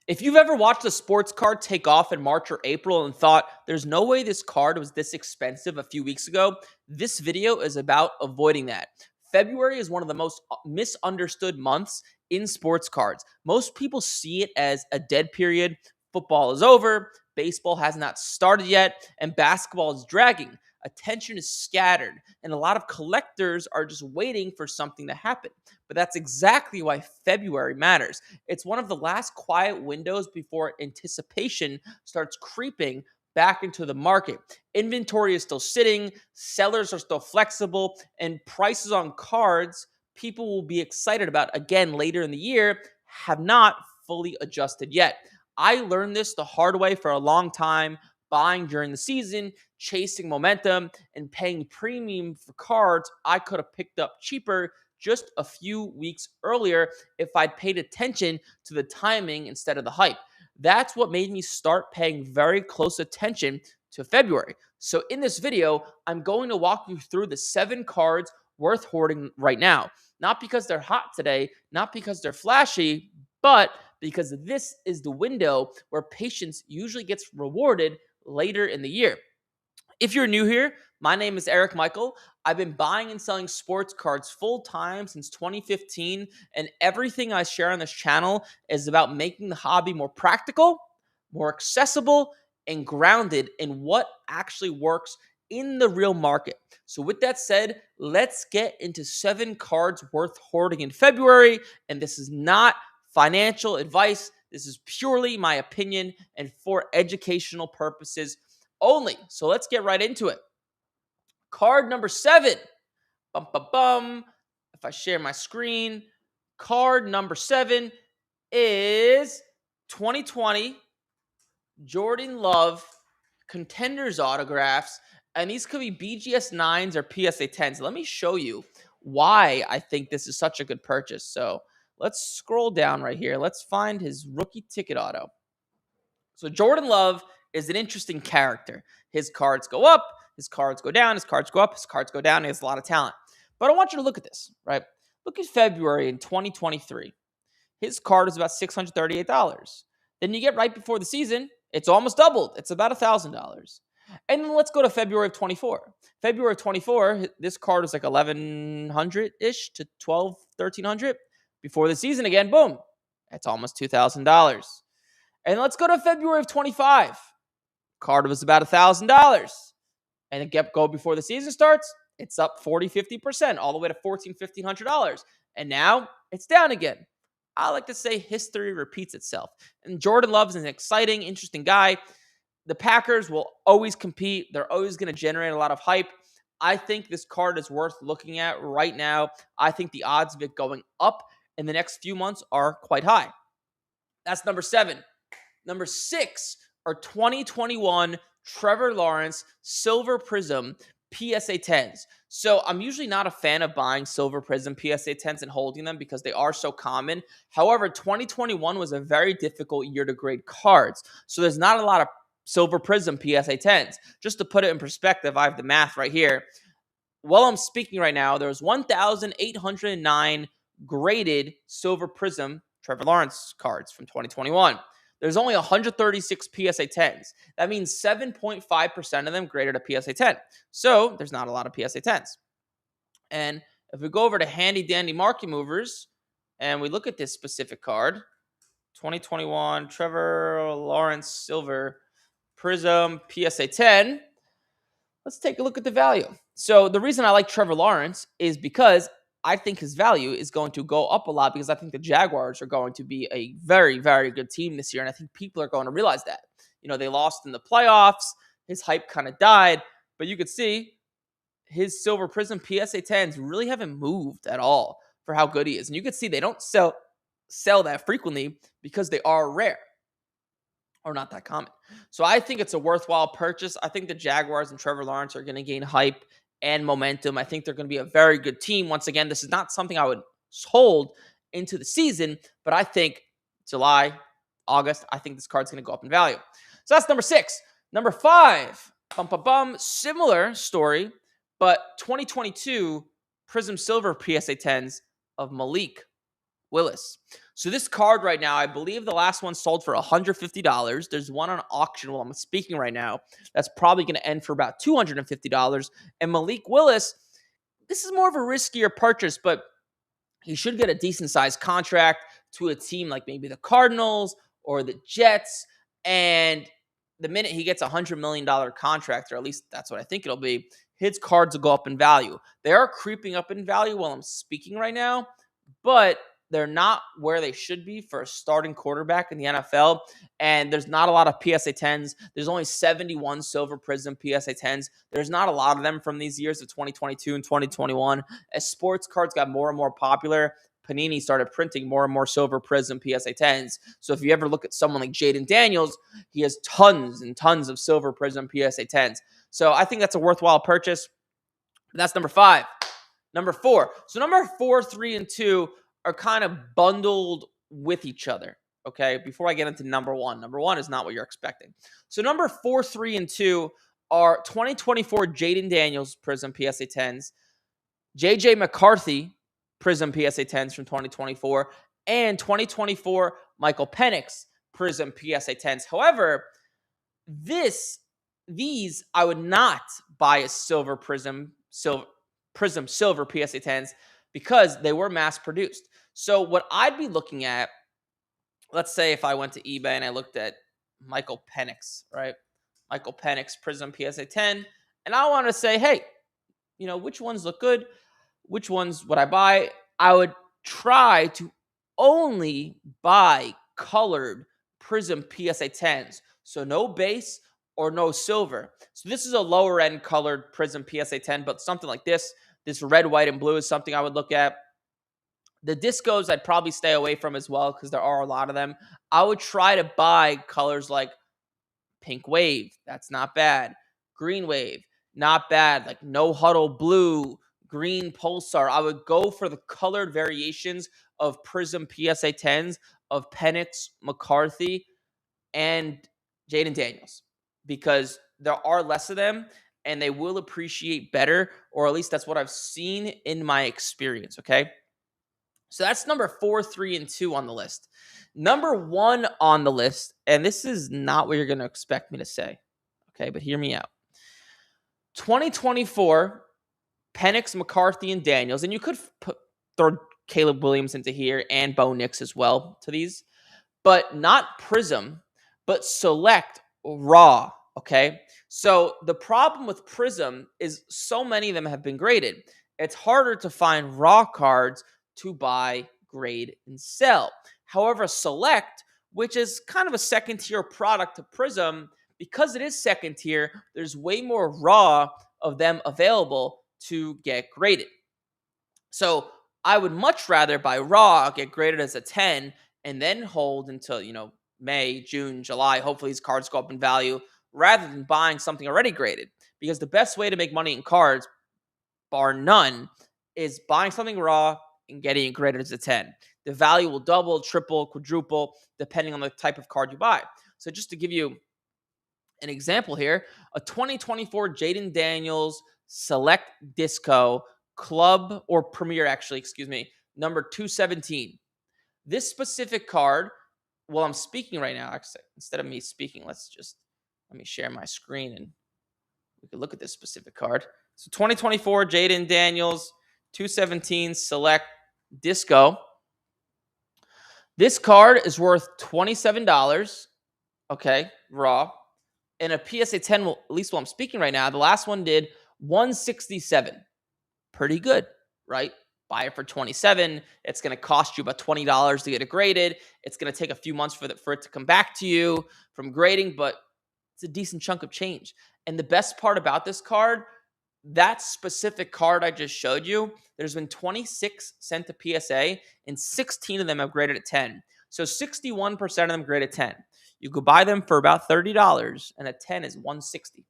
If you've ever watched a sports card take off in March or April and thought, there's no way this card was this expensive a few weeks ago, this video is about avoiding that. February is one of the most misunderstood months in sports cards. Most people see it as a dead period. Football is over, baseball has not started yet, and basketball is dragging. Attention is scattered, and a lot of collectors are just waiting for something to happen. But that's exactly why February matters. It's one of the last quiet windows before anticipation starts creeping back into the market. Inventory is still sitting, sellers are still flexible, and prices on cards people will be excited about again later in the year have not fully adjusted yet. I learned this the hard way for a long time, buying during the season, chasing momentum, and paying premium for cards I could have picked up cheaper just a few weeks earlier if I'd paid attention to the timing instead of the hype. That's what made me start paying very close attention to February. So in this video, I'm going to walk you through the 7 cards worth hoarding right now. Not because they're hot today, not because they're flashy, but because this is the window where patience usually gets rewarded later in the year. If you're new here, my name is Eric Michael. I've been buying and selling sports cards full time since 2015, and everything I share on this channel is about making the hobby more practical, more accessible, and grounded in what actually works in the real market. So with that said, let's get into 7 cards worth hoarding in February, and this is not financial advice. This is purely my opinion and for educational purposes only. So let's get right into it. Card number 7. Bum, bum, bum. If I share my screen, card number 7 is 2020 Jordan Love Contenders autographs. And these could be BGS 9s or PSA 10s. Let me show you why I think this is such a good purchase. So let's scroll down right here. Let's find his rookie ticket auto. So Jordan Love is an interesting character. His cards go up, his cards go down, his cards go up, his cards go down. He has a lot of talent. But I want you to look at this, right? Look at February in 2023. His card is about $638. Then you get right before the season, it's almost doubled. It's about $1,000. And then let's go to February of 24. February of 24, this card is like 1,100-ish to 1,1300. Before the season again, boom, that's almost $2,000. And let's go to February of 25. Card was about $1,000. And then go before the season starts, it's up 40, 50%, all the way to $1,400, $1,500. And now it's down again. I like to say history repeats itself. And Jordan Love is an exciting, interesting guy. The Packers will always compete. They're always going to generate a lot of hype. I think this card is worth looking at right now. I think the odds of it going up in the next few months are quite high. That's number 7. Number 6 are 2021 Trevor Lawrence Silver Prism PSA 10s. So I'm usually not a fan of buying Silver Prism PSA 10s and holding them because they are so common. However, 2021 was a very difficult year to grade cards. So there's not a lot of Silver Prism PSA 10s. Just to put it in perspective, I have the math right here. While I'm speaking right now, there's 1,809 graded Silver Prism Trevor Lawrence cards from 2021. There's only 136 PSA 10s. That means 7.5% of them graded a PSA 10. So there's not a lot of PSA 10s. And if we go over to Handy Dandy Market Movers and we look at this specific card, 2021 Trevor Lawrence Silver Prism PSA 10, let's take a look at the value. So the reason I like Trevor Lawrence is because I think his value is going to go up a lot because I think the Jaguars are going to be a very, very good team this year. And I think people are going to realize that. You know, they lost in the playoffs. His hype kind of died. But you could see his Silver Prism PSA 10s really haven't moved at all for how good he is. And you could see they don't sell that frequently because they are rare or not that common. So I think it's a worthwhile purchase. I think the Jaguars and Trevor Lawrence are going to gain hype and momentum. I think they're going to be a very good team. Once again, this is not something I would hold into the season, but I think July, August, I think this card's going to go up in value. So that's number 6. Number 5, similar story, but 2022 Prism Silver PSA 10s of Malik Willis. So this card right now, I believe the last one sold for $150. There's one on auction while I'm speaking right now that's probably going to end for about $250. And Malik Willis, this is more of a riskier purchase, but he should get a decent sized contract to a team like maybe the Cardinals or the Jets. And the minute he gets a $100 million contract, or at least that's what I think it'll be, his cards will go up in value. They are creeping up in value while I'm speaking right now, but they're not where they should be for a starting quarterback in the NFL. And there's not a lot of PSA 10s. There's only 71 Silver Prism PSA 10s. There's not a lot of them from these years of 2022 and 2021. As sports cards got more and more popular, Panini started printing more and more Silver Prism PSA 10s. So if you ever look at someone like Jaden Daniels, he has tons and tons of Silver Prism PSA 10s. So I think that's a worthwhile purchase. That's number 5. Number 4. So number 4, 3, and 2 are kind of bundled with each other. Okay, before I get into number 1. Number 1 is not what you're expecting. So number 4, 3, and 2 are 2024 Jaden Daniels Prism PSA 10s, JJ McCarthy Prism PSA 10s from 2024, and 2024 Michael Penix Prism PSA 10s. However, these I would not buy as silver silver PSA 10s because they were mass produced. So what I'd be looking at, let's say if I went to eBay and I looked at Michael Penix, right? Michael Penix Prism PSA 10, and I want to say, hey, which ones look good? Which ones would I buy? I would try to only buy colored Prism PSA 10s. So no base or no silver. So this is a lower end colored Prism PSA 10, but something like this red, white, and blue is something I would look at. The discos I'd probably stay away from as well because there are a lot of them. I would try to buy colors like Pink Wave. That's not bad. Green Wave. Not bad. Like No Huddle Blue, Green Pulsar. I would go for the colored variations of Prism PSA 10s of Penix, McCarthy, and Jaden Daniels because there are less of them and they will appreciate better, or at least that's what I've seen in my experience, okay? So that's number 4, 3, and 2 on the list. Number 1 on the list, and this is not what you're going to expect me to say, okay, but hear me out. 2024, Penix, McCarthy, and Daniels, and you could throw Caleb Williams into here and Bo Nix as well to these, but not Prism, but select raw, okay? So the problem with Prism is so many of them have been graded. It's harder to find raw cards to buy, grade, and sell. However, Select, which is kind of a second-tier product to Prism, because it is second tier, there's way more raw of them available to get graded. So I would much rather buy raw, get graded as a 10, and then hold until, May, June, July. Hopefully these cards go up in value rather than buying something already graded. Because the best way to make money in cards, bar none, is buying something raw and getting it graded as a 10. The value will double, triple, quadruple, depending on the type of card you buy. So just to give you an example here, a 2024 Jaden Daniels Select Disco Club, or Premier actually, number 217. This specific card, well, I'm speaking right now, actually, instead of me speaking, let me share my screen and we can look at this specific card. So 2024 Jaden Daniels 217 Select Disco. This card is worth $27, okay, raw. And a PSA 10, at least while I'm speaking right now, the last one did $167. Pretty good, right? Buy it for $27. It's going to cost you about $20 to get it graded. It's going to take a few months for it to come back to you from grading, but it's a decent chunk of change. And the best part about this card, that specific card I just showed you, there's been 26 sent to PSA, and 16 of them have graded at 10. So 61% of them graded 10. You could buy them for about $30, and a 10 is $160.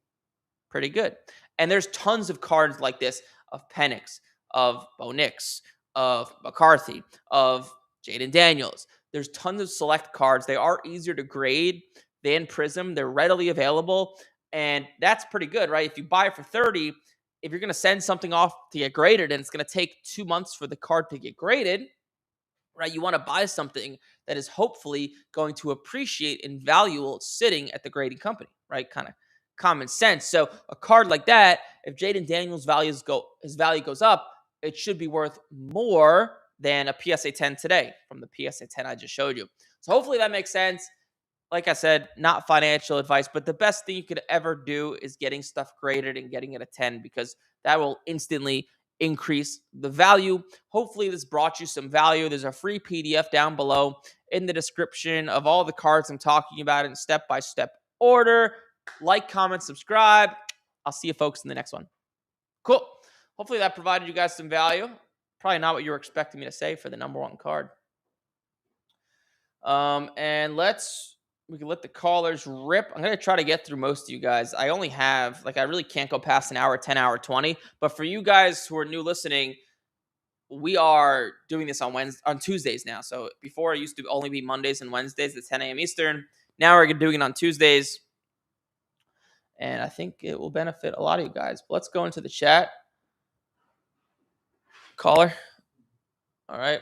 Pretty good. And there's tons of cards like this of Penix, of Bo Nix, of McCarthy, of Jaden Daniels. There's tons of select cards. They are easier to grade than Prism. They're readily available, and that's pretty good, right? If you buy it for $30, if you're going to send something off to get graded and it's going to take 2 months for the card to get graded, right? You want to buy something that is hopefully going to appreciate in value while it's sitting at the grading company, right? Kind of common sense. So a card like that, if Jaden Daniels' his value goes up, it should be worth more than a PSA 10 today from the PSA 10 I just showed you. So hopefully that makes sense. Like I said, not financial advice, but the best thing you could ever do is getting stuff graded and getting it a 10 because that will instantly increase the value. Hopefully, this brought you some value. There's a free PDF down below in the description of all the cards I'm talking about in step-by-step order. Like, comment, subscribe. I'll see you folks in the next one. Cool. Hopefully, that provided you guys some value. Probably not what you were expecting me to say for the number one card. And we can let the callers rip. I'm going to try to get through most of you guys. I only have, I really can't go past an hour, 10 hour, 20. But for you guys who are new listening, we are doing this on Tuesdays now. So before it used to only be Mondays and Wednesdays at 10 a.m. Eastern. Now we're doing it on Tuesdays. And I think it will benefit a lot of you guys. But let's go into the chat. Caller. All right.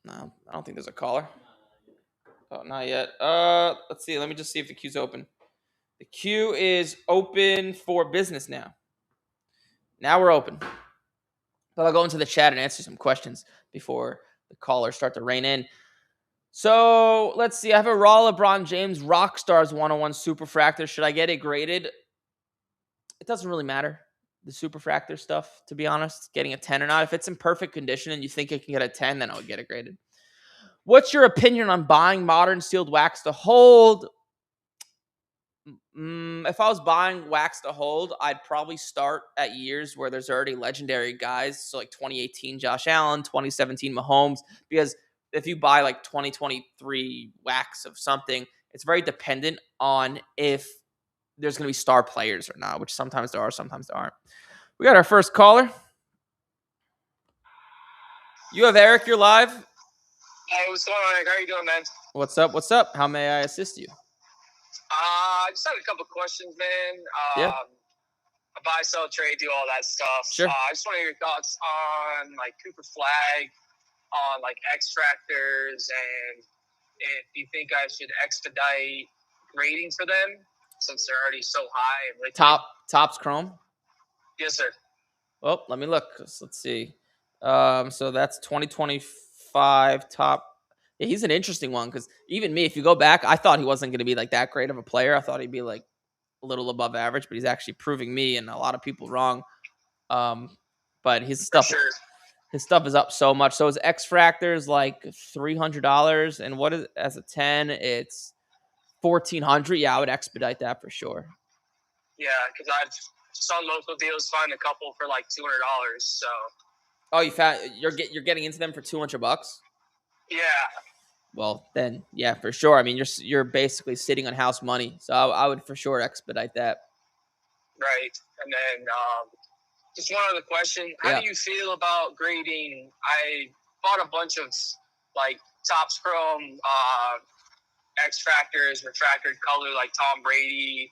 No, I don't think there's a caller. Oh, not yet. Let's see. Let me just see if the queue's open. The queue is open for business now. Now we're open. But I'll go into the chat and answer some questions before the callers start to rain in. So let's see. I have a raw LeBron James Rockstars 101 Superfractor. Should I get it graded? It doesn't really matter, the Superfractor stuff, to be honest. Getting a 10 or not. If it's in perfect condition and you think it can get a 10, then I would get it graded. What's your opinion on buying modern sealed wax to hold? If I was buying wax to hold, I'd probably start at years where there's already legendary guys. So like 2018 Josh Allen, 2017 Mahomes. Because if you buy like 2023 wax of something, it's very dependent on if there's going to be star players or not, which sometimes there are, sometimes there aren't. We got our first caller. You have Eric, you're live. Hey, what's going on, Eric? How are you doing, man? What's up? What's up? How may I assist you? I just had a couple questions, man. Yeah. Buy, sell, trade, do all that stuff. Sure. I just want to hear your thoughts on like Cooper Flagg, on like extractors, and if you think I should expedite grading for them since they're already so high. And Topps Chrome? Yes, sir. Well, let me look. Let's see. So that's 2025 top. Yeah, he's an interesting one because even me, if you go back, I thought he wasn't going to be like that great of a player. I thought he'd be like a little above average, but he's actually proving me and a lot of people wrong. But his stuff is up so much. So his X Fractor is like $300, and what is as a 10? It's $1,400. Yeah, I would expedite that for sure. Yeah, because I've saw local deals find a couple for like $200. So. Oh, you're getting into them for $200? Yeah. Well, then, yeah, for sure. I mean, you're basically sitting on house money, so I would for sure expedite that. Right, and then just one other question: how do you feel about grading? I bought a bunch of like Topps Chrome X Fractors, refractored color, like Tom Brady,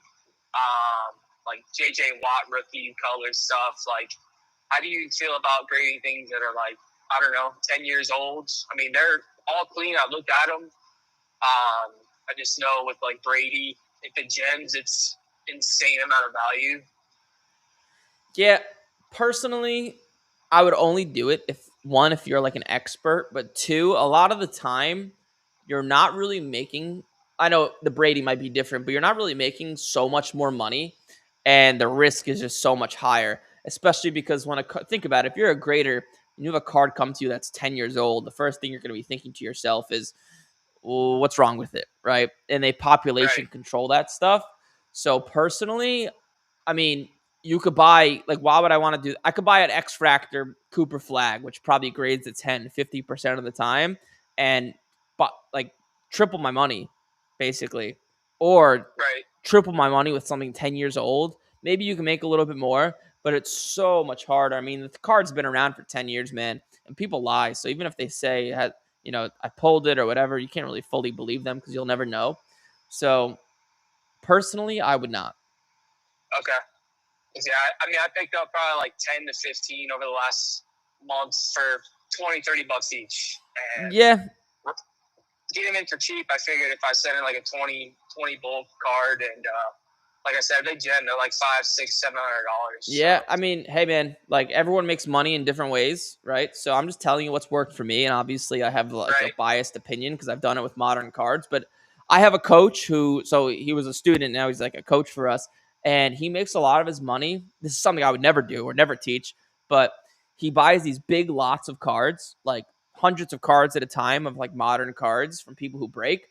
like JJ Watt rookie color stuff. Like, how do you feel about grading things that are like, I don't know, 10 years old? I mean, they're all clean. I looked at them. I just know with like Brady, if it gems, it's insane amount of value. Yeah, personally, I would only do it if you're like an expert, but two, a lot of the time, you're not really making. I know the Brady might be different, but you're not really making so much more money, and the risk is just so much higher. Especially because think about it, if you're a grader and you have a card come to you that's 10 years old, the first thing you're going to be thinking to yourself is, well, what's wrong with it, right? And they population control that stuff. So personally, I mean, you could buy, like, why would I want to do? I could buy an X Fractor Cooper Flagg, which probably grades at 10, 50% of the time, and like triple my money, basically, or triple my money with something 10 years old. Maybe you can make a little bit more, but it's so much harder. I mean, the card's been around for 10 years, man, and people lie. So even if they say, I pulled it or whatever, you can't really fully believe them because you'll never know. So personally, I would not. Okay. Yeah, I mean, I picked up probably like 10 to 15 over the last months for $20-$30 each. And yeah. Get them in for cheap. I figured if I send in like a 20 bulk card and like I said, they gem, they're like $500, $600, $700. Yeah, so. I mean, hey man, like everyone makes money in different ways, right? So I'm just telling you what's worked for me, and obviously I have like a biased opinion because I've done it with modern cards. But I have a coach so he was a student, now he's like a coach for us, and he makes a lot of his money. This is something I would never do or never teach, but he buys these big lots of cards, like hundreds of cards at a time of like modern cards from people who break.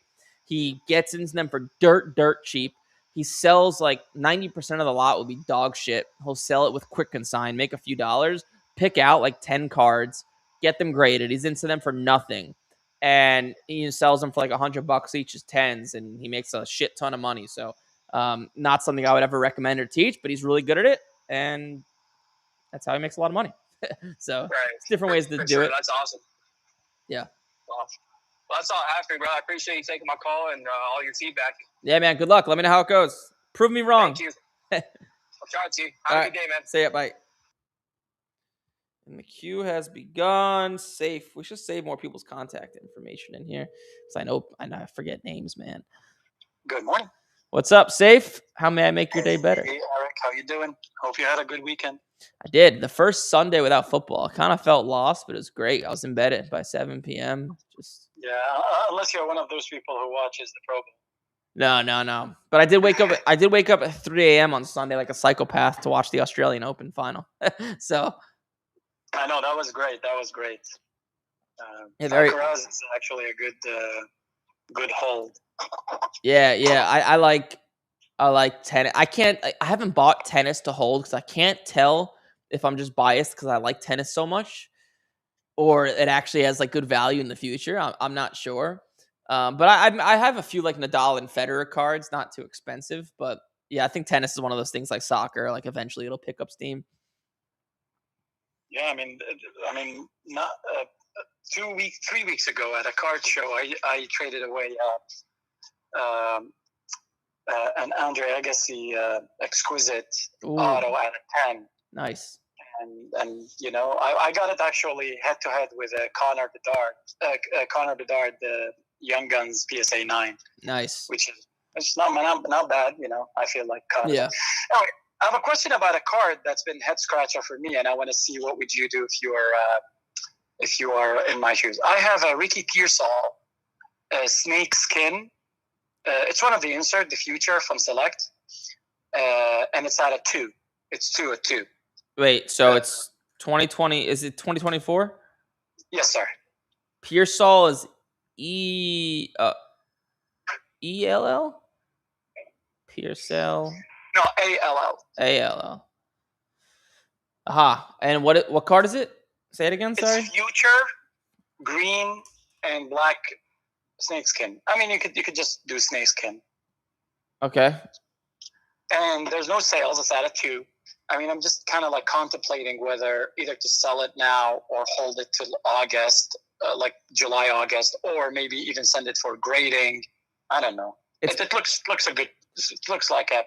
He gets into them for dirt cheap. He sells like 90% of the lot will be dog shit. He'll sell it with quick consign, make a few dollars, pick out like 10 cards, get them graded. He's into them for nothing. And he sells them for like $100 each as tens, and he makes a shit ton of money. So, not something I would ever recommend or teach, but he's really good at it. And that's how he makes a lot of money. So, it's different ways to do it. That's awesome. Yeah. Well, that's all I have for you, bro. I appreciate you taking my call and all your feedback. Yeah, man. Good luck. Let me know how it goes. Prove me wrong. Thank you. I'll try to. Have a good day, man. See ya. Bye. And the queue has begun. Safe. We should save more people's contact information in here because I forget names, man. Good morning. What's up, Safe? How may I make your day better? Hey, Eric. How you doing? Hope you had a good weekend. I did. The first Sunday without football. I kind of felt lost, but it was great. I was in bed by 7 p.m. Yeah, unless you're one of those people who watches the Pro Bowl. No. But I did wake up. I did wake up at 3 a.m. on Sunday like a psychopath to watch the Australian Open final. I know that was great. Alcaraz is actually a good hold. Yeah. I like tennis. I haven't bought tennis to hold because I can't tell if I'm just biased because I like tennis so much, or it actually has like good value in the future. I'm not sure. But I have a few like Nadal and Federer cards, not too expensive. But yeah, I think tennis is one of those things like soccer. Like eventually it'll pick up steam. Yeah, I mean, not 3 weeks ago at a card show, I traded away an Andre Agassi exquisite auto at a 10. Nice. And you know, I got it actually head to head with Connor Bedard, the Young Guns PSA 9. Nice. Which is it's not bad, you know. I feel like Connor. Yeah. Anyway, I have a question about a card that's been head scratcher for me, and I want to see what would you do if you are in my shoes. I have a Ricky Pearsall snake skin. It's one of the insert, the future from Select, and it's at a 2. It's 2 at 2. Wait, so it's 2020? Is it 2024? Yes, sir. Pearsall is ELL? Pearsall. No, ALL. ALL. Aha. And what card is it? Say it again, sorry. It's future, green, and black snakeskin. I mean, you could just do snakeskin. Okay. And there's no sales. It's at a 2. I mean, I'm just kind of like contemplating whether either to sell it now or hold it till August, like July, August, or maybe even send it for grading. I don't know. It looks like a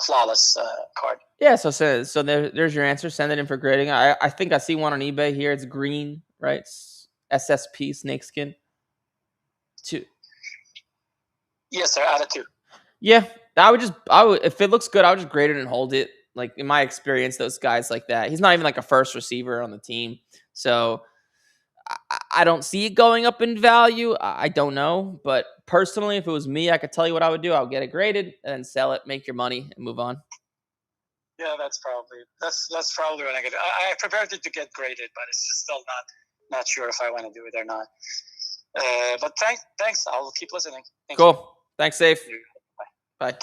flawless card. Yeah. So there's your answer. Send it in for grading. I think I see one on eBay here. It's green, right? It's SSP snakeskin. 2. Yes, sir. At a 2. Yeah. I would if it looks good, I would just grade it and hold it. Like in my experience, those guys like that, he's not even like a first receiver on the team. So I don't see it going up in value. I don't know. But personally, if it was me, I could tell you what I would do. I would get it graded and then sell it, make your money and move on. Yeah, that's probably what I get. I prepared it to get graded, but it's just still not sure if I want to do it or not. But thanks. I'll keep listening. Cool. Thanks, Safe. Bye.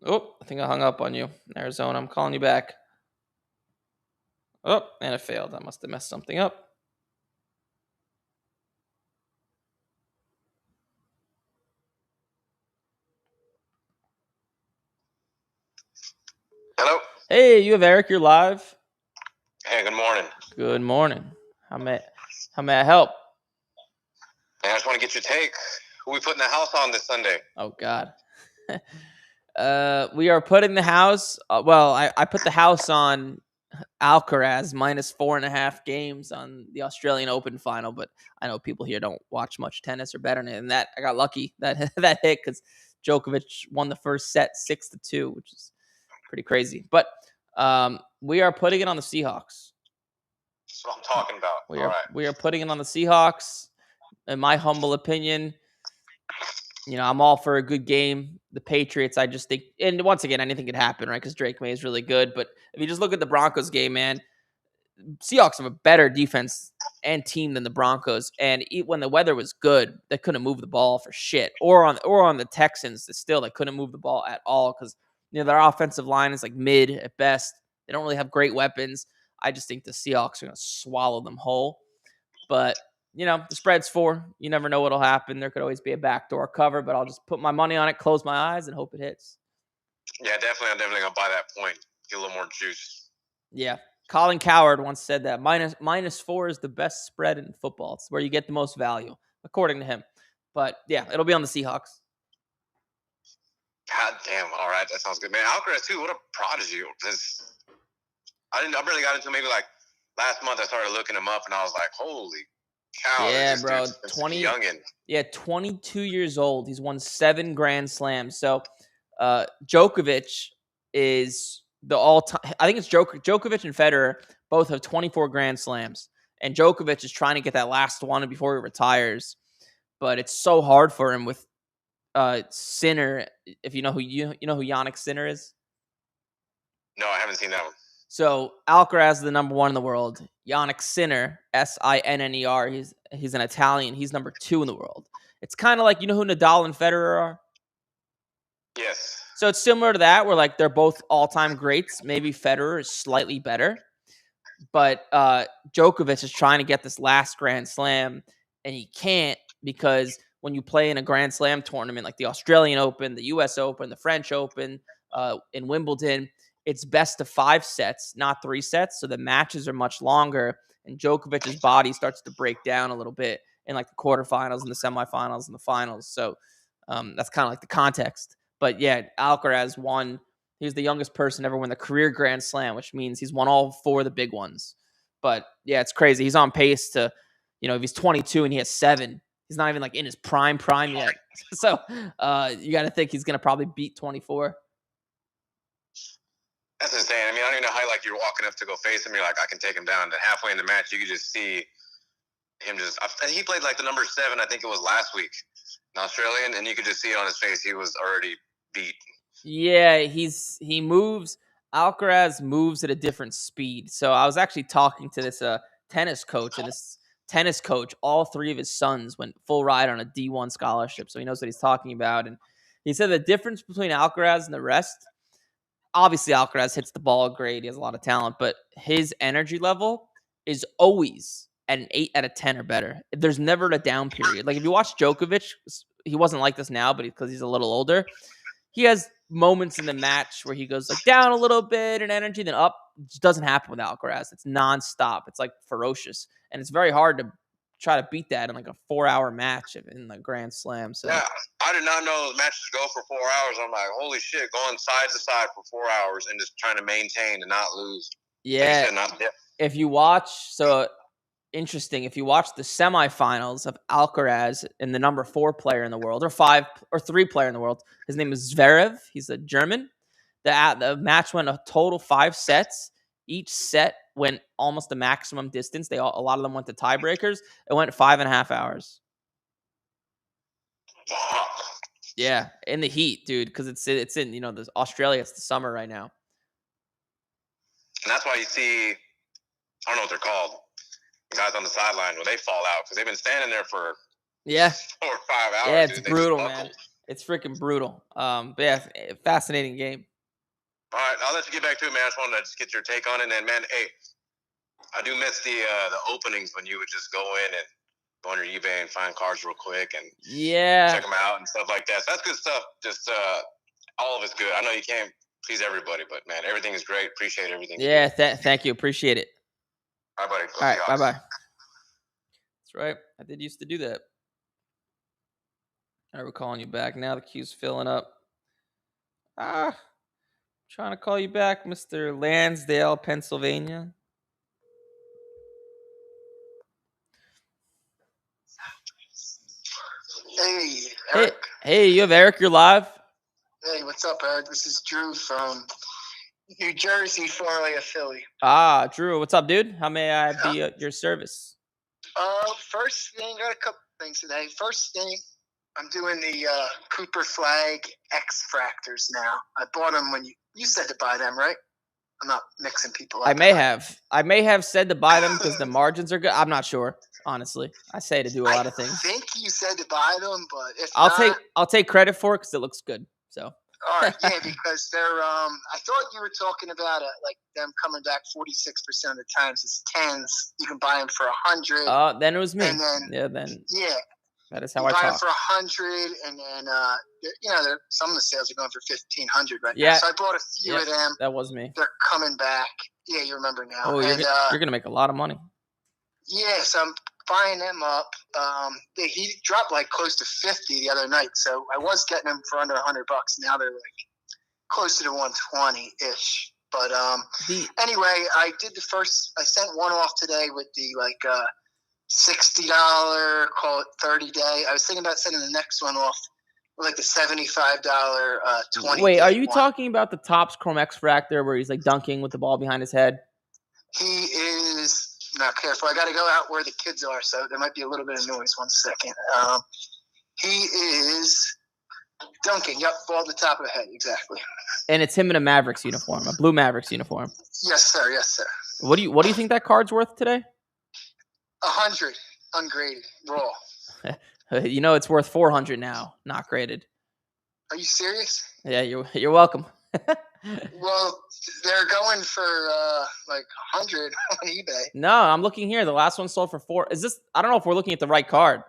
Oh, I think I hung up on you. Arizona, I'm calling you back. Oh, and it failed. I must have messed something up. Hello. Hey, you have Eric. You're live. Hey, good morning. Good morning. How may I help? Hey, I just want to get your take. Who we putting the house on this Sunday? Oh God. We are putting the house. I put the house on Alcaraz minus 4.5 games on the Australian Open final, but I know people here don't watch much tennis or bet on it. And that I got lucky that that hit because Djokovic won the first set 6-2, which is pretty crazy. But we are putting it on the Seahawks. That's what I'm talking about. We are putting it on the Seahawks. In my humble opinion, I'm all for a good game. The Patriots, I just think, and once again, anything could happen, right? Because Drake May is really good. But if you just look at the Broncos game, man, Seahawks have a better defense and team than the Broncos. And when the weather was good, they couldn't move the ball for shit. Or on the Texans, they couldn't move the ball at all because their offensive line is like mid at best. They don't really have great weapons. I just think the Seahawks are going to swallow them whole. But the spread's 4. You never know what'll happen. There could always be a backdoor cover, but I'll just put my money on it, close my eyes, and hope it hits. Yeah, definitely. I'm definitely going to buy that point. Get a little more juice. Yeah. Colin Cowherd once said that minus 4 is the best spread in football. It's where you get the most value, according to him. But, yeah, it'll be on the Seahawks. God damn. All right. That sounds good, man. Alcaraz, too. What a prodigy. I barely got into maybe like last month. I started looking him up, and I was like, holy cow. Yeah, bro. youngin'. Yeah, 22 years old. He's won 7 Grand Slams. So Djokovic is the all-time. I think it's Djokovic and Federer both have 24 Grand Slams, and Djokovic is trying to get that last one before he retires. But it's so hard for him with Sinner. If you know who Yannick Sinner is. No, I haven't seen that one. So Alcaraz is the number 1 in the world. Yannick Sinner, Sinner, he's an Italian. He's number 2 in the world. It's kind of like, who Nadal and Federer are? Yes. So it's similar to that, where like they're both all-time greats. Maybe Federer is slightly better, but Djokovic is trying to get this last Grand Slam, and he can't because when you play in a Grand Slam tournament like the Australian Open, the U.S. Open, the French Open, in Wimbledon, it's best of 5 sets, not 3 sets. So the matches are much longer, and Djokovic's body starts to break down a little bit in like the quarterfinals and the semifinals and the finals. So that's kind of like the context. But yeah, Alcaraz won. He was the youngest person ever win the career Grand Slam, which means he's won all 4 of the big ones. But yeah, it's crazy. He's on pace to, if he's 22 and he has 7, he's not even like in his prime yet. So you got to think he's going to probably beat 24. That's insane. I mean, I don't even know how you're walking up to go face him. You're like, I can take him down. Then halfway in the match, you can just see him just. He played like the number 7. I think it was last week, an Australian, and you could just see it on his face. He was already beat. Yeah, he moves. Alcaraz moves at a different speed. So I was actually talking to this tennis coach, and this tennis coach, all 3 of his sons went full ride on a D1 scholarship, so he knows what he's talking about. And he said the difference between Alcaraz and the rest. Obviously, Alcaraz hits the ball great. He has a lot of talent, but his energy level is always at an 8 out of 10 or better. There's never a down period. Like if you watch Djokovic, he wasn't like this now, but because he's a little older, he has moments in the match where he goes like down a little bit in energy, then up. It just doesn't happen with Alcaraz. It's nonstop. It's like ferocious, and it's very hard to try to beat that in like a 4-hour match in the Grand Slam. So yeah, I did not know matches go for 4 hours. I'm like, holy shit, going side to side for 4 hours and just trying to maintain and not lose. Yeah, if you watch, interesting. If you watch the semifinals of Alcaraz and the number 4 player in the world, or 5 or 3 player in the world, his name is Zverev. He's a German. The match went a total 5 sets. Each set went almost the maximum distance. A lot of them went to tiebreakers. It went 5.5 hours. Yeah, in the heat, dude, because it's in the Australia. It's the summer right now, and that's why you see, I don't know what they're called, the guys on the sideline where they fall out because they've been standing there for 4 or 5 hours. Yeah, it's brutal, man. It's freaking brutal. But yeah, fascinating game. All right, I'll let you get back to it, man. I just wanted to just get your take on it. And, man, hey, I do miss the openings when you would just go in and go on your eBay and find cars real quick and check them out and stuff like that. So that's good stuff. Just all of it's good. I know you can't please everybody, but, man, everything is great. Appreciate everything. Yeah, thank you. Appreciate it. All right, buddy. All right, bye-bye. That's right. I did used to do that. All right, we're calling you back now. The queue's filling up. Trying to call you back, Mr. Lansdale, Pennsylvania. Hey, Eric. Hey, you have Eric. You're live. Hey, what's up, Eric? This is Drew from New Jersey, formerly of Philly. Ah, Drew, what's up, dude? How may I be at your service? First thing, got a couple things today. First thing, I'm doing the Cooper Flagg X fractors now. I bought them when you said to buy them, right? I'm not mixing people up. I may have said to buy them because the margins are good. I'm not sure, honestly. I say to do a lot of things. I think you said to buy them, but if I'll take credit for it because it looks good. So. All right, yeah, because they're. I thought you were talking about like them coming back 46% of the times. It's 10s. You can buy them for 100. Oh, then it was me. And then yeah. That is how I buy talk. them for 100, and then some of the sales are going for 1,500 right now. So I bought a few of them. That was me. They're coming back. Yeah, you remember now. Oh, you're gonna make a lot of money. Yeah, so I'm buying them up. He dropped like close to 50 the other night, so I was getting them for under $100. Now they're like closer to 120-ish. But anyway, I did the first. I sent one off today with the like $60, call it 30-day. I was thinking about sending the next one off with like the $75 20. Wait, are you talking about the Topps Chrome X Fractor where he's like dunking with the ball behind his head? He is. Not careful. I got to go out where the kids are, so there might be a little bit of noise. 1 second. He is dunking. Yep, ball at the top of the head. Exactly. And it's him in a Mavericks uniform, a blue Mavericks uniform. Yes, sir. Yes, sir. What do you think that card's worth today? 100, ungraded, raw. It's worth 400 now, not graded. Are you serious? Yeah, you're welcome. Well, they're going for like 100 on eBay. No, I'm looking here. The last one sold for 4. Is this? I don't know if we're looking at the right card,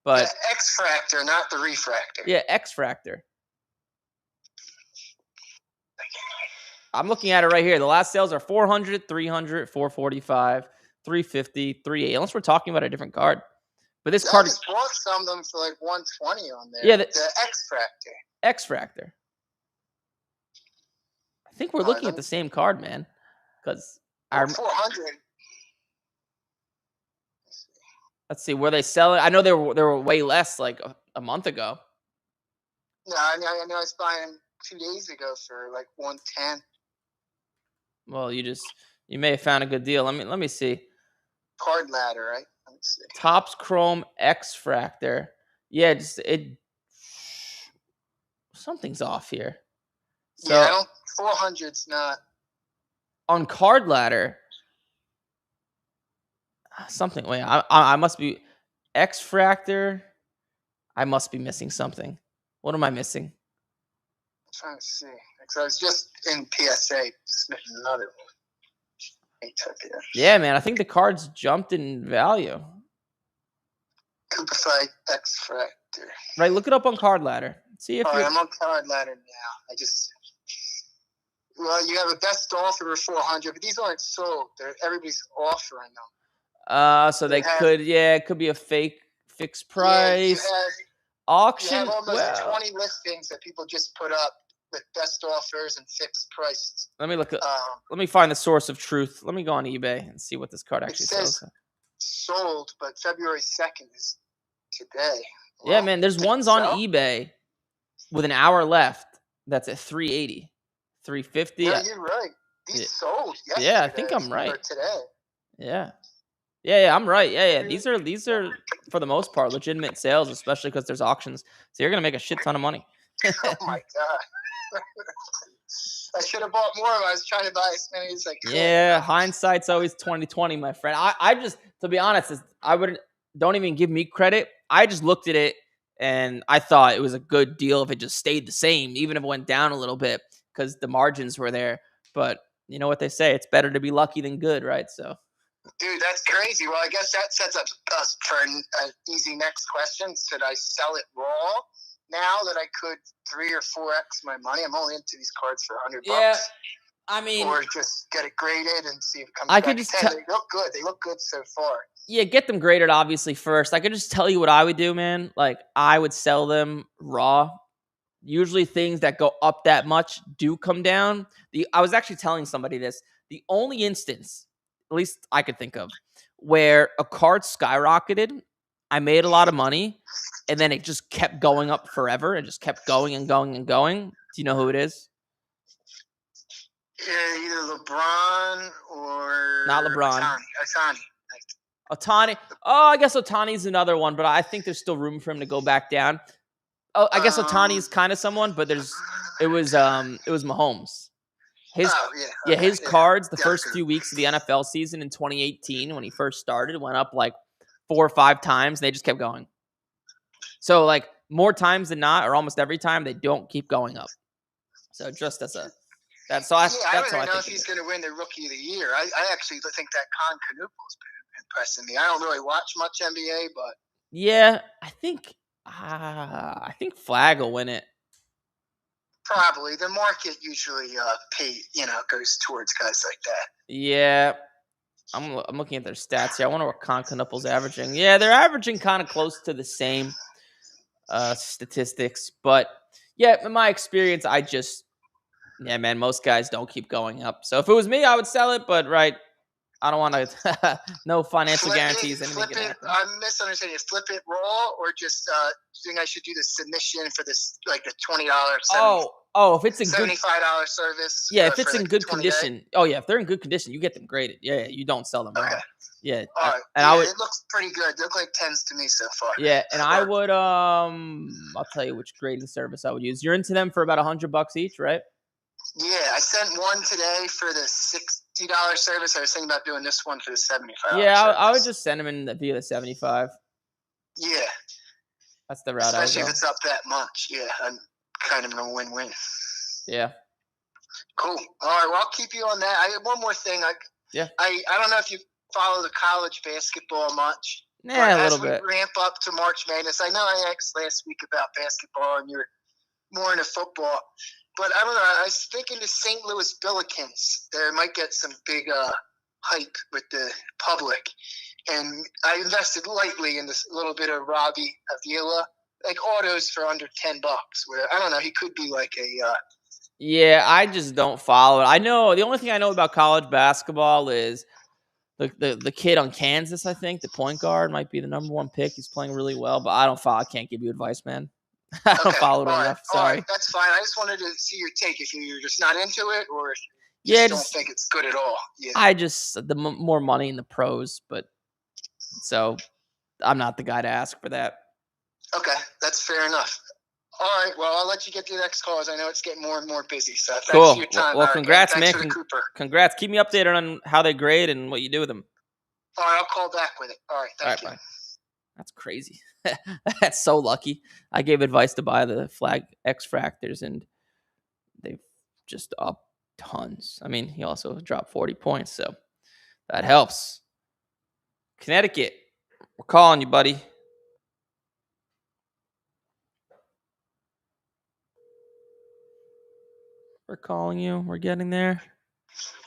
but X Fractor, not the refractor. Yeah, X Fractor. I'm looking at it right here. The last sales are 400, 300, 445, 350, 380. Unless we're talking about a different card. But this card. I just bought some of them for like 120 on there. Yeah, the X Fractor. X Fractor. I think we're looking at the same card, man. Because 400. Let's see, where they sell it. I know they were way less like a month ago. No, I know I was buying 2 days ago for like 110. Well, you may have found a good deal. Let me see. Card ladder, right? Let me see. Topps Chrome X Fractor. Yeah, something's off here. So, yeah, 400's not. On Card Ladder, something. Wait, I must be X Fractor. I must be missing something. What am I missing? I'm trying to see. Because I was just in PSA submitting another one. Yeah, man. I think the cards jumped in value. Cooper Flagg X Fractor. Right, look it up on Card Ladder. See if I'm on Card Ladder now. Well, you have a best offer of 400, but these aren't sold. Everybody's offering them. So it could be a fixed price. Auction. You have almost 20 listings that people just put up with best offers and fixed prices. Let me find the source of truth. Let me go on eBay and see what this card actually sells. Sold, but February 2nd is today. Yeah, man. There's ones on eBay with an hour left that's at 380, 350. Yeah, you're right. These sold yesterday. Yeah, I think I'm right. Or today. Yeah. Yeah, I'm right. Yeah. These are for the most part legitimate sales, especially because there's auctions. So you're gonna make a shit ton of money. Oh my god! I should have bought more. I was trying to buy as many as I could. Yeah, hindsight's always 20/20, my friend. I just, to be honest, don't even give me credit. I just looked at it and I thought it was a good deal if it just stayed the same, even if it went down a little bit because the margins were there. But you know what they say? It's better to be lucky than good, right? So. Dude, that's crazy. Well, I guess that sets up us for an easy next question. Should I sell it raw now that I could 3 or 4x my money? I'm only into these cards for $100. Yeah, I mean, or just get it graded and see if it comes back. Could just they look good. They look good so far. Yeah, get them graded obviously first. I could just tell you what I would do, man. Like I would sell them raw usually things that go up that much do come down. I was actually telling somebody this. The only instance, at least I could think of, where a card skyrocketed, I made a lot of money, and then it just kept going up forever. It just kept going and going and going. Do you know who it is? Yeah, either LeBron or not LeBron. Ohtani. Oh, I guess Ohtani's another one, but I think there's still room for him to go back down. Oh, I guess Ohtani's kind of someone, but it was Mahomes. His cards the first few weeks of the NFL season in 2018 when he first started went up like 4 or 5 times. And they just kept going. So like more times than not, or almost every time, they don't keep going up. So just as a that's all. I don't even know if he's going to win the Rookie of the Year. I actually think that Con Canuple's been impressing me. I don't really watch much NBA, but yeah, I think Flagg will win it. Probably. The market usually goes towards guys like that. Yeah. I'm looking at their stats here. I wonder what Con Canuple's averaging. Yeah, they're averaging kind of close to the same statistics. But yeah, in my experience, man, most guys don't keep going up. So if it was me, I would sell it. But I don't want to. No financial guarantees. I'm misunderstanding. Flip it raw, or just think I should do the submission for this, like the $20. If it's a $75 service. Yeah, if it's in good condition. Day? Oh yeah, if they're in good condition, you get them graded. Yeah, you don't sell them. Okay. Yeah. All right. It looks pretty good. They look like 10s to me so far. Yeah, and I would I'll tell you which grading service I would use. You're into them for about $100 each, right? Yeah, I sent one today for the $60 service. I was thinking about doing this one for the $75. Yeah, I would just send them in via the 75. Yeah, that's the route. Especially if it's up that much. Yeah, I'm kind of in a win-win. Yeah. Cool. All right, well, I'll keep you on that. I have one more thing. I don't know if you follow the college basketball much. Yeah, a little bit. As we ramp up to March Madness, I know I asked last week about basketball, and you're more into football. But I don't know. I was thinking the St. Louis Billikens. They might get some big hype with the public. And I invested lightly in this little bit of Robbie Avila, like autos for under $10. Where I don't know, he could be like a. Yeah, I just don't follow it. I know the only thing I know about college basketball is the kid on Kansas. I think the point guard might be the number 1 pick. He's playing really well, but I don't follow. I can't give you advice, man. I don't follow it enough. Sorry. All right, that's fine. I just wanted to see your take if you're just not into it or if you don't think it's good at all. Yeah. I just more money in the pros, but so I'm not the guy to ask for that. Okay, that's fair enough. All right, well, I'll let you get to the next calls. I know it's getting more and more busy, so thanks for your time. Well, congrats, man. Cooper. Congrats. Keep me updated on how they grade and what you do with them. All right, I'll call back with it. All right, thank you. Bye. That's crazy. That's so lucky. I gave advice to buy the Flagg X Fractors, and they've just up tons. I mean, he also dropped 40 points, so that helps. Connecticut, we're calling you, buddy. We're calling you. We're getting there.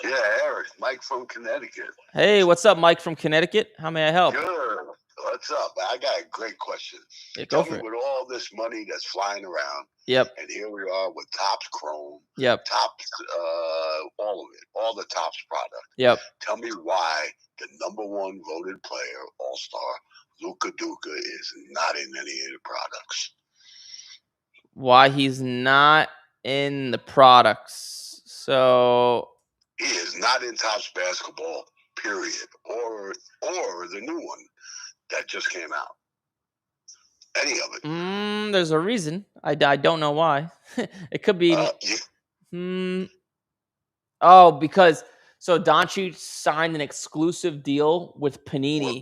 Yeah, Eric, Mike from Connecticut. Hey, what's up, Mike from Connecticut? How may I help? Good. What's up? I got a great question. Yeah, go for it. With all this money that's flying around, yep, and here we are with Topps Chrome, yep, Topps, all of it, all the Topps product. Yep. Tell me why the number 1 voted player, All-Star, Luka Doncic, is not in any of the products. Why he's not in the products? So he is not in Topps basketball, period, or the new one that just came out. Any of it. There's a reason. I don't know why. It could be. Because Doncic signed an exclusive deal with Panini.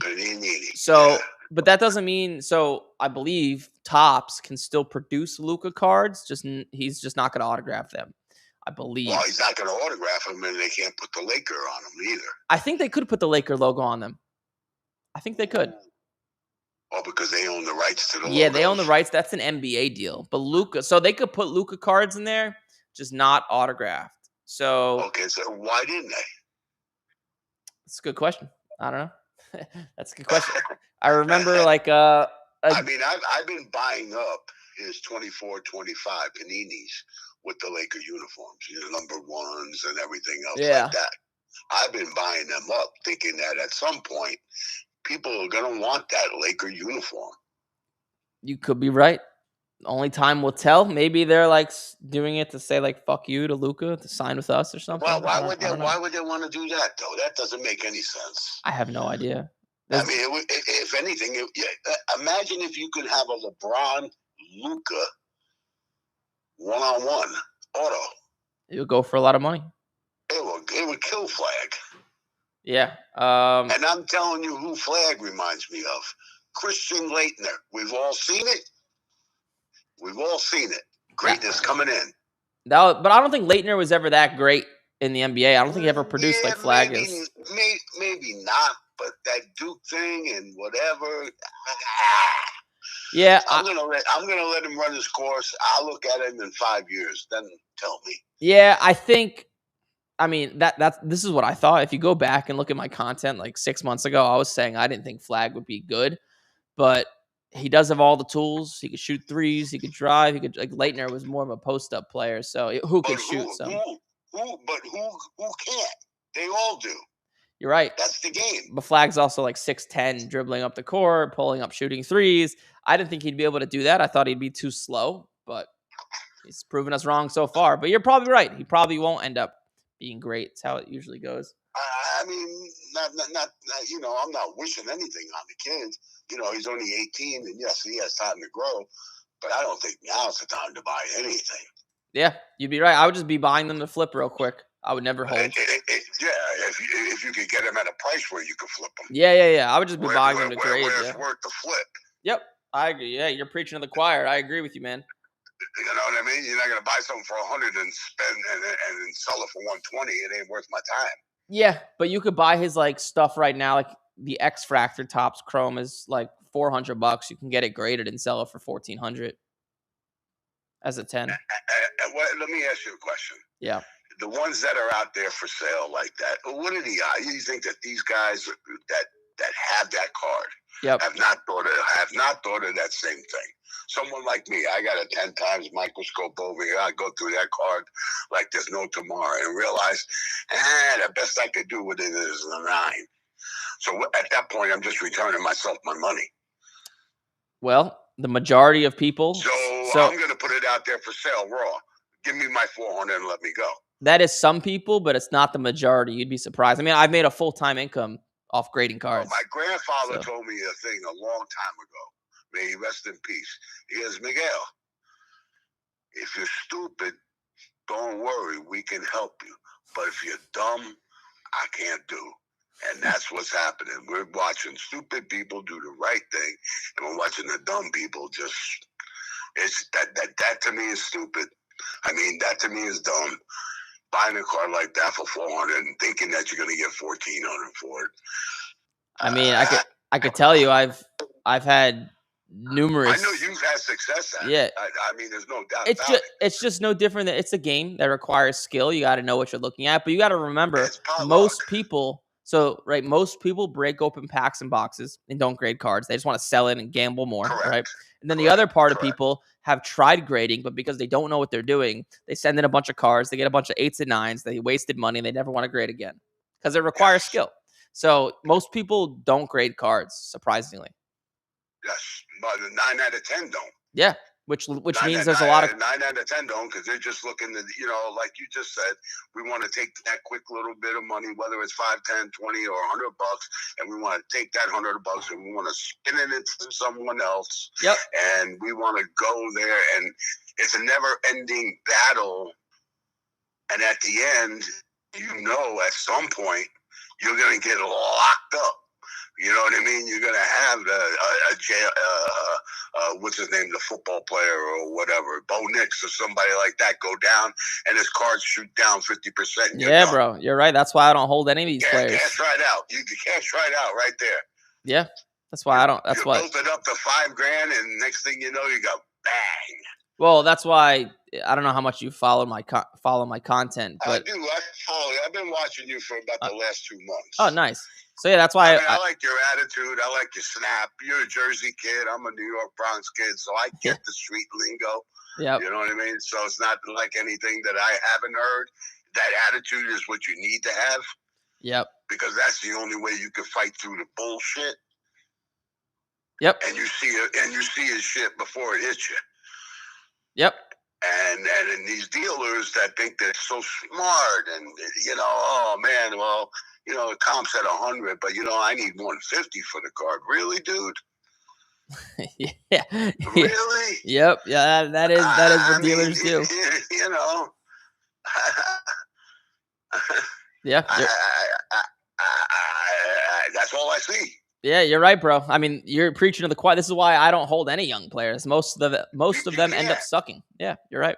So, but that doesn't mean. So I believe Topps can still produce Luka cards. He's just not going to autograph them. I believe. Well, he's not going to autograph them, and they can't put the Laker on them either. I think they could put the Laker logo on them. I think they could. Oh, because they own the rights to the logos. They own the rights. That's an NBA deal. But Luka, so they could put Luka cards in there, just not autographed. So okay, so why didn't they? That's a good question. I don't know. That's a good question. I remember I mean, I've been buying up his 24, 25 Paninis with the Laker uniforms, number ones and everything else like that. I've been buying them up, thinking that at some point, people are going to want that Laker uniform. You could be right. Only time will tell. Maybe they're like doing it to say like "fuck you" to Luka to sign with us or something. Well, why would they want to do that though? That doesn't make any sense. I have no idea. I mean, if anything, imagine if you could have a LeBron Luka one-on-one auto. It would go for a lot of money. It would kill Flagg. Yeah. And I'm telling you who Flagg reminds me of. Christian Laettner. We've all seen it. Greatness coming in. But I don't think Laettner was ever that great in the NBA. I don't think he ever produced like Flagg is. Maybe not, but that Duke thing and whatever. Yeah. I'm gonna let him run his course. I'll look at him in 5 years. Then tell me. Yeah, I think. I mean, this is what I thought. If you go back and look at my content like 6 months ago, I was saying I didn't think Flagg would be good, but he does have all the tools. He could shoot threes. He could drive. He could Laettner was more of a post-up player, so who could shoot some? Who can't? They all do. You're right. That's the game. But Flagg's also like 6'10", dribbling up the court, pulling up, shooting threes. I didn't think he'd be able to do that. I thought he'd be too slow, but he's proven us wrong so far. But you're probably right. He probably won't end up being great. It's how it usually goes. I mean, not I'm not wishing anything on the kid. He's only 18, and yes, he has time to grow. But I don't think now's the time to buy anything. Yeah, you'd be right. I would just be buying them to flip real quick. I would never hold. If you could get them at a price where you could flip them. Yeah. I would just be buying them to grade. Where it's worth the flip. Yep, I agree. Yeah, you're preaching to the choir. I agree with you, man. You know what I mean? You're not gonna buy something for $100 and spend and sell it for $120. It ain't worth my time. Yeah, but you could buy his like stuff right now, like the X Fractor Topps Chrome is like $400. You can get it graded and sell it for $1,400 as a 10. Let me ask you a question. Yeah. The ones that are out there for sale like that, what are you think that these guys that have that card have not thought of that same thing? Someone like me, I got a 10 times microscope over here. I go through that card like there's no tomorrow and realize, the best I could do with it is a 9. So at that point, I'm just returning myself my money. Well, the majority of people. So I'm going to put it out there for sale raw. Give me my $400 and let me go. That is some people, but it's not the majority. You'd be surprised. I mean, I've made a full-time income off grading cards. Well, my grandfather told me a thing a long time ago. May he rest in peace. He goes, Miguel, if you're stupid, don't worry. We can help you. But if you're dumb, I can't do. And that's what's happening. We're watching stupid people do the right thing, and we're watching the dumb people just. It's that to me is stupid. I mean, that to me is dumb. Buying a car like that for $400 and thinking that you're going to get $1,400 for it. I mean, I could tell you, I've had numerous. I know you've had success at it. I mean, there's no doubt it's just no different. It's a game that requires skill. You got to know what you're looking at, but you got to remember most people. So, right, most people break open packs and boxes and don't grade cards. They just want to sell it and gamble more, right? And then the other part of people have tried grading, but because they don't know what they're doing, they send in a bunch of cards. They get a bunch of 8s and 9s. They wasted money. And they never want to grade again because it requires skill. So most people don't grade cards, surprisingly. Yes, but 9 out of 10 don't. Yeah. Which means there's a lot of 9 out of 10 don't, because they're just looking to, like you just said, we want to take that quick little bit of money, whether it's 5, 10, 20, or $100, and we want to take that $100 and we want to spin it into someone else. Yep. And we want to go there, and it's a never-ending battle. And at the end, at some point, you're going to get locked up. You know what I mean? You're going to have what's his name, the football player or whatever, Bo Nix or somebody like that go down and his cards shoot down 50%. Yeah, bro. You're right. That's why I don't hold any of these players. Cash right out. You can cash right out right there. Yeah. That's why I don't. That's why. You built it up to $5,000 and next thing you know, you go bang. Well, that's why I don't know how much you follow my content, but I do. I follow you. I've been watching you for about the last 2 months. Oh, nice. So yeah, that's why I like your attitude. I like your snap. You're a Jersey kid. I'm a New York Bronx kid, so I get the street lingo. Yeah. You know what I mean? So it's not like anything that I haven't heard. That attitude is what you need to have. Yep. Because that's the only way you can fight through the bullshit. Yep. And you see his shit before it hits you. Yep. And these dealers that think they're so smart and, oh, man, well, the comp's at 100, but, I need 150 for the card. Really, dude? Yeah. Really? Yep. Yeah, that is what dealers do. Yeah. That's all I see. Yeah, you're right, bro. I mean, you're preaching to the choir. This is why I don't hold any young players. Most of them end up sucking. Yeah, you're right.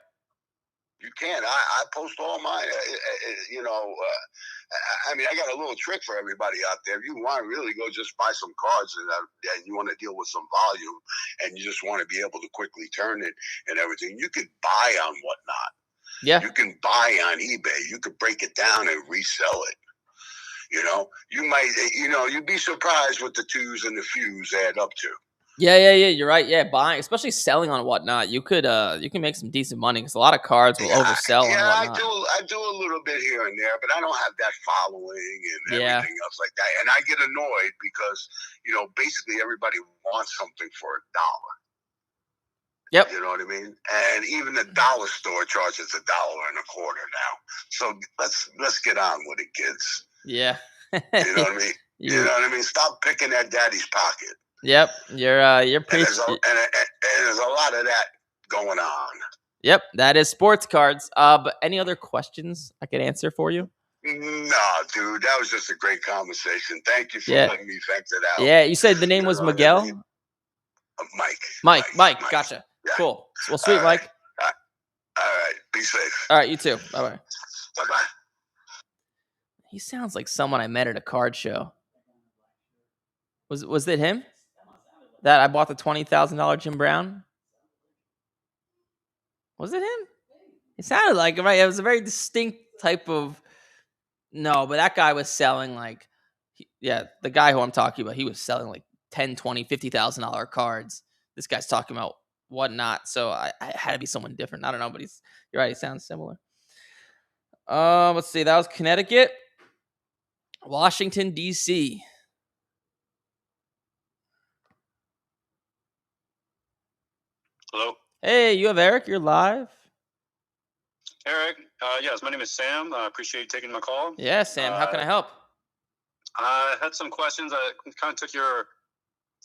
You can't. I post all my, I got a little trick for everybody out there. If you want to really go just buy some cards and you want to deal with some volume and you just want to be able to quickly turn it and everything, you could buy on Whatnot. Yeah. You can buy on eBay. You could break it down and resell it. You might, you'd be surprised what the twos and the fews add up to. Yeah. You're right. Yeah, buying, especially selling on Whatnot, you can make some decent money because a lot of cards will oversell on Whatnot. I do a little bit here and there, but I don't have that following and everything else like that. And I get annoyed because basically everybody wants something for $1. Yep. You know what I mean? And even the dollar store charges $1.25 now. So let's get on with it, kids. Yeah. You know what I mean? You know what I mean? Stop picking at daddy's pocket. Yep. You're pretty. And there's a lot of that going on. Yep. That is sports cards. But any other questions I could answer for you? No, dude. That was just a great conversation. Thank you for letting me vent it out. Yeah. You said the name was Miguel? Mike. Mike. Gotcha. Yeah. Cool. Well, sweet, Mike. All right. Be safe. All right. You too. Bye-bye. Bye-bye. He sounds like someone I met at a card show. Was it him? That I bought the $20,000 Jim Brown? Was it him? It sounded like it, right? It was a very distinct type of... No, but that guy was selling the guy who I'm talking about, he was selling like $10,000, $20,000, $50,000 cards. This guy's talking about Whatnot, so I had to be someone different. I don't know, but you're right, he sounds similar. Let's see, that was Connecticut. Washington, D.C. Hello. Hey, you have Eric. You're live. Eric. Yes, my name is Sam. I appreciate you taking my call. Yeah, Sam. How can I help? I had some questions. I kind of took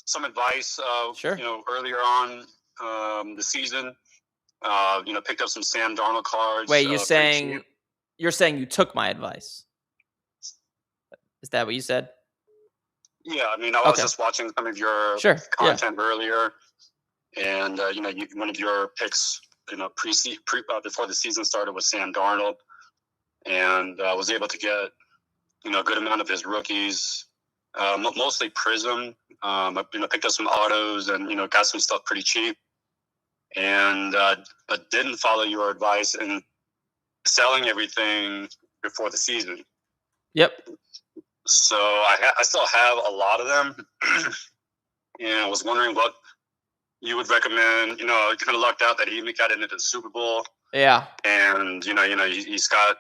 some advice. Sure. Earlier on the season. Picked up some Sam Darnold cards. Wait, you're saying you took my advice? Is that what you said? Yeah, I mean, I was just watching some of your content earlier, and one of your picks, before the season started was Sam Darnold, and I was able to get a good amount of his rookies, mostly Prism. I picked up some autos and got some stuff pretty cheap, and but didn't follow your advice in selling everything before the season. Yep. So I still have a lot of them, and I was wondering what you would recommend. I kind of lucked out that he got into the Super Bowl. Yeah. And he's got,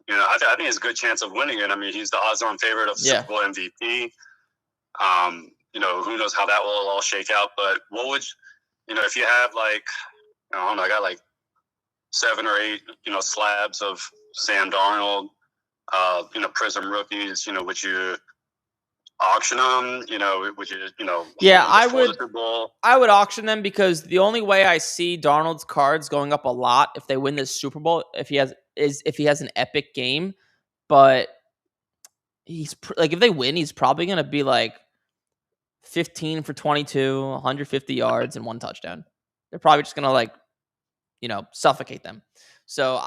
I think he has a good chance of winning it. I mean, he's the odds-on favorite of Super Bowl MVP. Who knows how that will all shake out? But what would if you have I got like 7 or 8 slabs of Sam Darnold. Prism rookies, would you auction them? Would you, Yeah, I would auction them because the only way I see Darnold's cards going up a lot if they win this Super Bowl, if he has an epic game. But he's if they win, he's probably going to be like 15 for 22, 150 yards and 1 touchdown. They're probably just going to suffocate them. So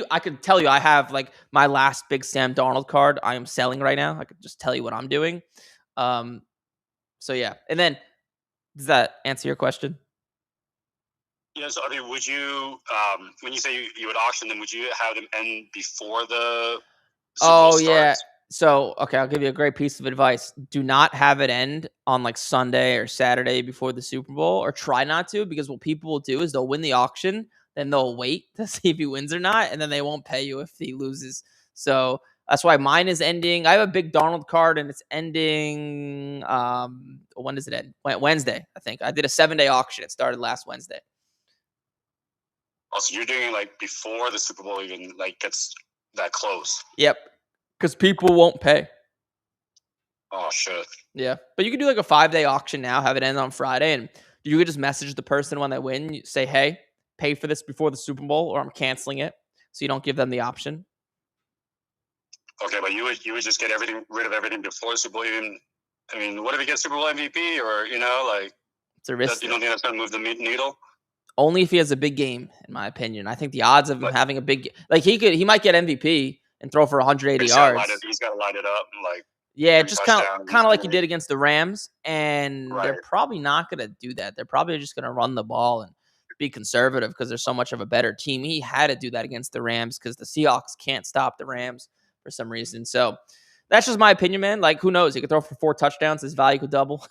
I could tell you I have my last big Sam Darnold card I am selling right now. I could just tell you what I'm doing. So yeah. And then does that answer your question? Yeah, so I mean, would you, when you say you would auction them, would you have them end before the Super Bowl starts? Yeah. So, okay, I'll give you a great piece of advice. Do not have it end on like Sunday or Saturday before the Super Bowl, or try not to, because what people will do is they'll win the auction, then they'll wait to see if he wins or not, and then they won't pay you if he loses. So that's why mine is ending. I have a big Darnold card, and it's ending. When does it end? Wednesday, I think. I did a 7-day auction. It started last Wednesday. Oh, so you're doing like before the Super Bowl even like gets that close? Yep, because people won't pay. Oh shit. Yeah, but you could do like a 5-day auction now, have it end on Friday, and you could just message the person when they win. You say, "Hey, pay for this before the Super Bowl, or I'm canceling it." So you don't give them the option. Okay, but you would just get rid of everything before the Super Bowl. Even, I mean, what if he gets Super Bowl MVP, or like it's a risk. You don't think that's going to move the needle? Only if he has a big game, in my opinion. I think the odds of him having a big, like he might get MVP and throw for 180 yards. He's got to light it up and like. Yeah, just kind of like he did against the Rams, and they're probably not going to do that. They're probably just going to run the ball and be conservative because they're so much of a better team. He had to do that against the Rams because the Seahawks can't stop the Rams for some reason. So that's just my opinion, man. Like, who knows? He could throw for 4 touchdowns. His value could double.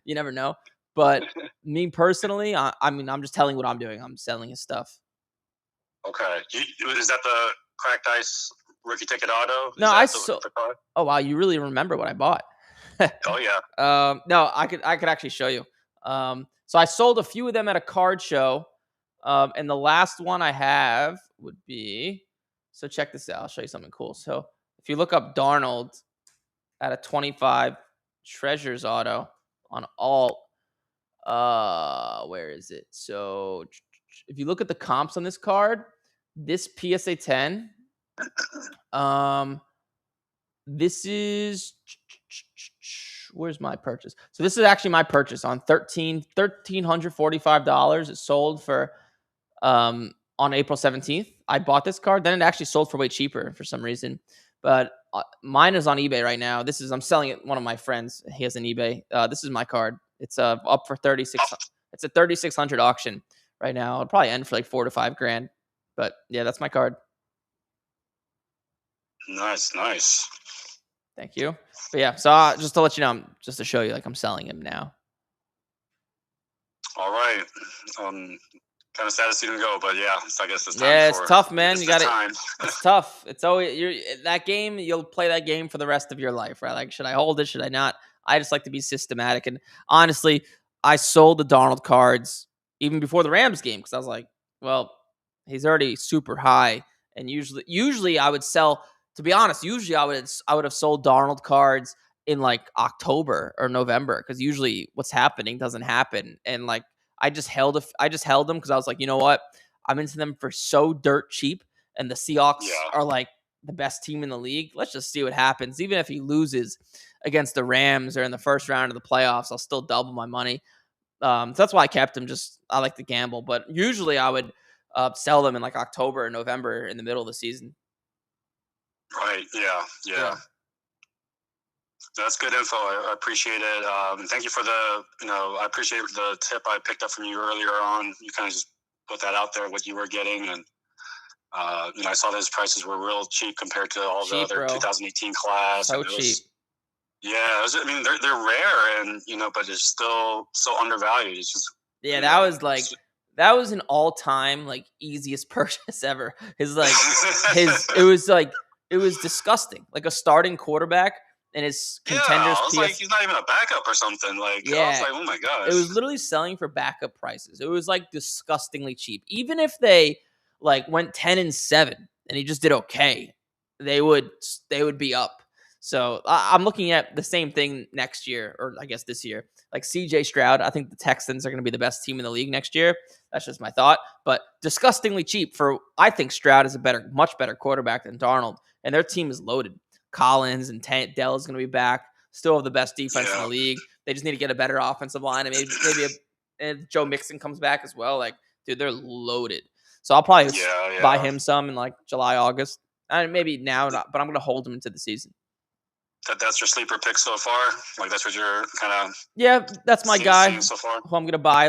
You never know. But me personally, I mean, I'm just telling what I'm doing. I'm selling his stuff. Okay. Is that the cracked ice rookie ticket auto? No, oh, wow. You really remember what I bought. Oh, yeah. No, I could actually show you. So I sold a few of them at a card show. And the last one I have would be, so check this out. I'll show you something cool. So if you look up Darnold at a 25 Treasures auto on alt, where is it? So if you look at the comps on this card, this PSA 10, this is, where's my purchase? So this is actually my purchase on $1,345. It sold for on April 17th. I bought this card, then it actually sold for way cheaper for some reason. But mine is on eBay right now. I'm selling it. One of my friends, he has an eBay. This is my card. It's up for 36. It's a 3,600 auction right now. It'll probably end for like $4 to $5 grand. But yeah, that's my card. Nice. Thank you. But yeah, so just to let you know, just to show you, like, I'm selling him now. All right. Kind of sad to see him go, but yeah, I guess it's time. Yeah, it's tough, man. You got it. It's tough. It's always that game. You'll play that game for the rest of your life, right? Like, should I hold it? Should I not? I just like to be systematic. And honestly, I sold the Darnold cards even before the Rams game because I was like, well, he's already super high. And usually I would sell. To be honest, usually I would have sold Darnold cards in like October or November because usually what's happening doesn't happen. And like I just held them because I was like, you know what? I'm into them for so dirt cheap, and the Seahawks are like the best team in the league. Let's just see what happens. Even if he loses against the Rams or in the first round of the playoffs, I'll still double my money. So that's why I kept him. I like to gamble, but usually I would sell them in like October or November in the middle of the season. Right. Yeah. That's good info. I appreciate it. Thank you for I appreciate the tip I picked up from you earlier on. You kind of just put that out there, what you were getting. And, I saw those prices were real cheap compared to all the other 2018 class. So cheap. Yeah. They're rare and, but it's still so undervalued. It's just. Yeah, that was an all-time like easiest purchase ever. It was disgusting. Like a starting quarterback and his contenders. I was like, he's not even a backup or something. Like, I was like, oh my gosh. It was literally selling for backup prices. It was like disgustingly cheap. Even if they like went 10-7 and he just did okay, they would be up. So I'm looking at the same thing next year, or I guess this year. Like CJ Stroud, I think the Texans are going to be the best team in the league next year. That's just my thought. But disgustingly cheap I think Stroud is a much better quarterback than Darnold. And their team is loaded. Collins and Dell is going to be back. Still have the best defense in the league. They just need to get a better offensive line. And maybe Joe Mixon comes back as well. Like, dude, they're loaded. So I'll probably buy him some in like July, August. And maybe now, but I'm going to hold him into the season. That's your sleeper pick so far? Like, that's what you're kind of... Yeah, that's my guy so far? who I'm going to buy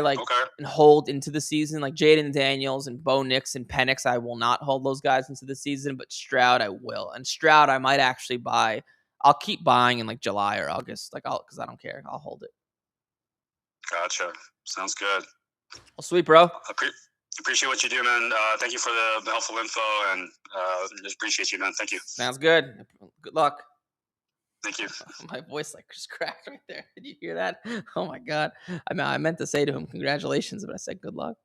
and hold into the season. Like Jaden Daniels and Bo Nix and Penix, I will not hold those guys into the season, but Stroud, I will. And Stroud, I might actually buy. I'll keep buying in like July or August, because I don't care. I'll hold it. Gotcha. Sounds good. Well, sweet, bro. Appreciate what you do, man. Thank you for the helpful info, and just appreciate you, man. Thank you. Sounds good. Good luck. Thank you. My voice just cracked right there. Did you hear that? Oh my God. I meant to say to him, congratulations, but I said good luck.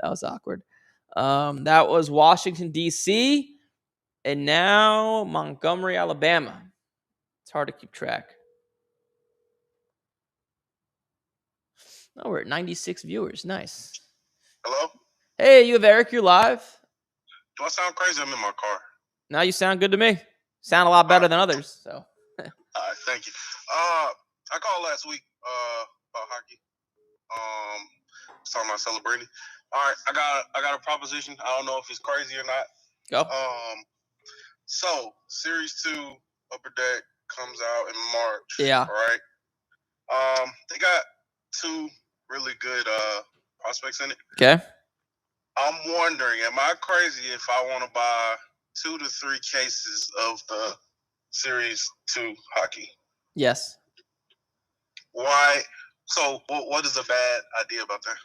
That was awkward. That was Washington, D.C., and now Montgomery, Alabama. It's hard to keep track. Oh, we're at 96 viewers. Nice. Hello? Hey, you have Eric. You're live. Do I sound crazy? I'm in my car. No, you sound good to me. Sound a lot better than others. So. All right, thank you. I called last week about hockey. Talking about celebrating. All right, I got a proposition. I don't know if it's crazy or not. Go. So Series 2 Upper Deck comes out in March. Yeah. Right. They got 2 really good prospects in it. Okay. I'm wondering, am I crazy if I want to buy 2 to 3 cases of the Series 2 hockey? Yes. Why? So, what is a bad idea about that?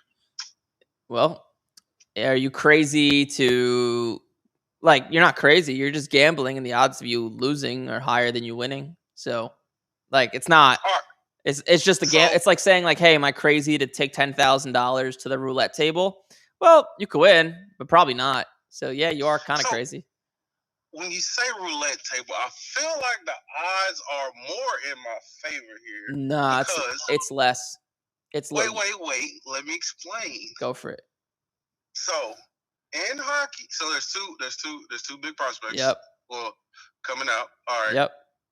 Well, are you crazy to... Like, you're not crazy. You're just gambling, and the odds of you losing are higher than you winning. So, like, it's not... It's just a game. It's like saying, like, hey, am I crazy to take $10,000 to the roulette table? Well, you could win, but probably not. So, yeah, you are kind of crazy. When you say roulette table, I feel like the odds are more in my favor here. Nah, it's less. It's wait. Let me explain. Go for it. So, in hockey, so there's two big prospects. Yep. Well, coming out. All right. Yep.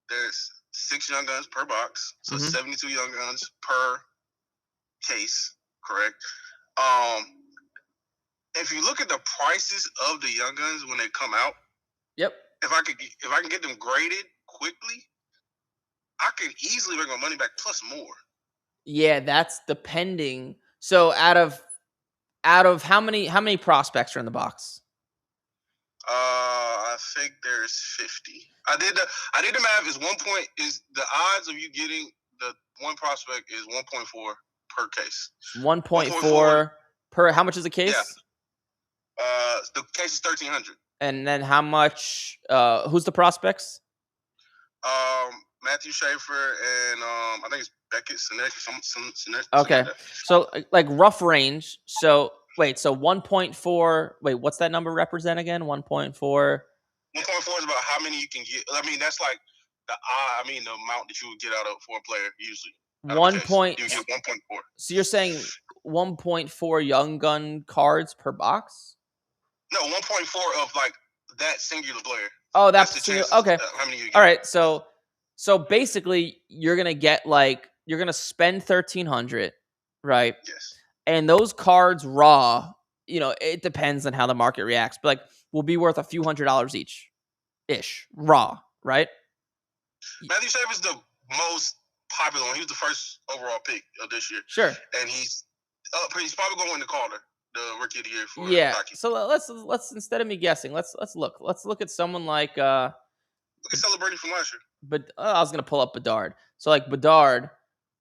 There's 6 young guns per box, so 72 young guns per case. Correct. If you look at the prices of the young guns when they come out. Yep. If I can get them graded quickly, I can easily make my money back plus more. Yeah, that's depending. So out of how many prospects are in the box? I think there's 50. I did the math. Is the odds of you getting the one prospect is 1.4 per case. 1.4 per. How much is a case? Yeah. The case is 1,300. And then how much? Who's the prospects? Matthew Schaefer and I think it's Beckett Sinek. Okay, so like rough range. So wait, so 1.4. Wait, what's that number represent again? 1.4. 1.4 is about how many you can get. I mean, that's like the amount that you would get out of for a player usually. 1. You get 1.4. So you're saying 1.4 young gun cards per box? No, 1.4 of like that singular player. Oh, that's the singular. Okay. How many you get? All right. So basically, you're gonna get you're gonna spend $1,300, right? Yes. And those cards raw, it depends on how the market reacts, but will be worth a few $100s each, ish, raw, right? Matthew Schaefer is the most popular one. He was the first overall pick of this year. Sure. And he's probably going to win the Calder, the rookie of the year for hockey. So let's instead of me guessing, let's look at someone like look at celebrating from last year. But I was gonna pull up Bedard. So like Bedard,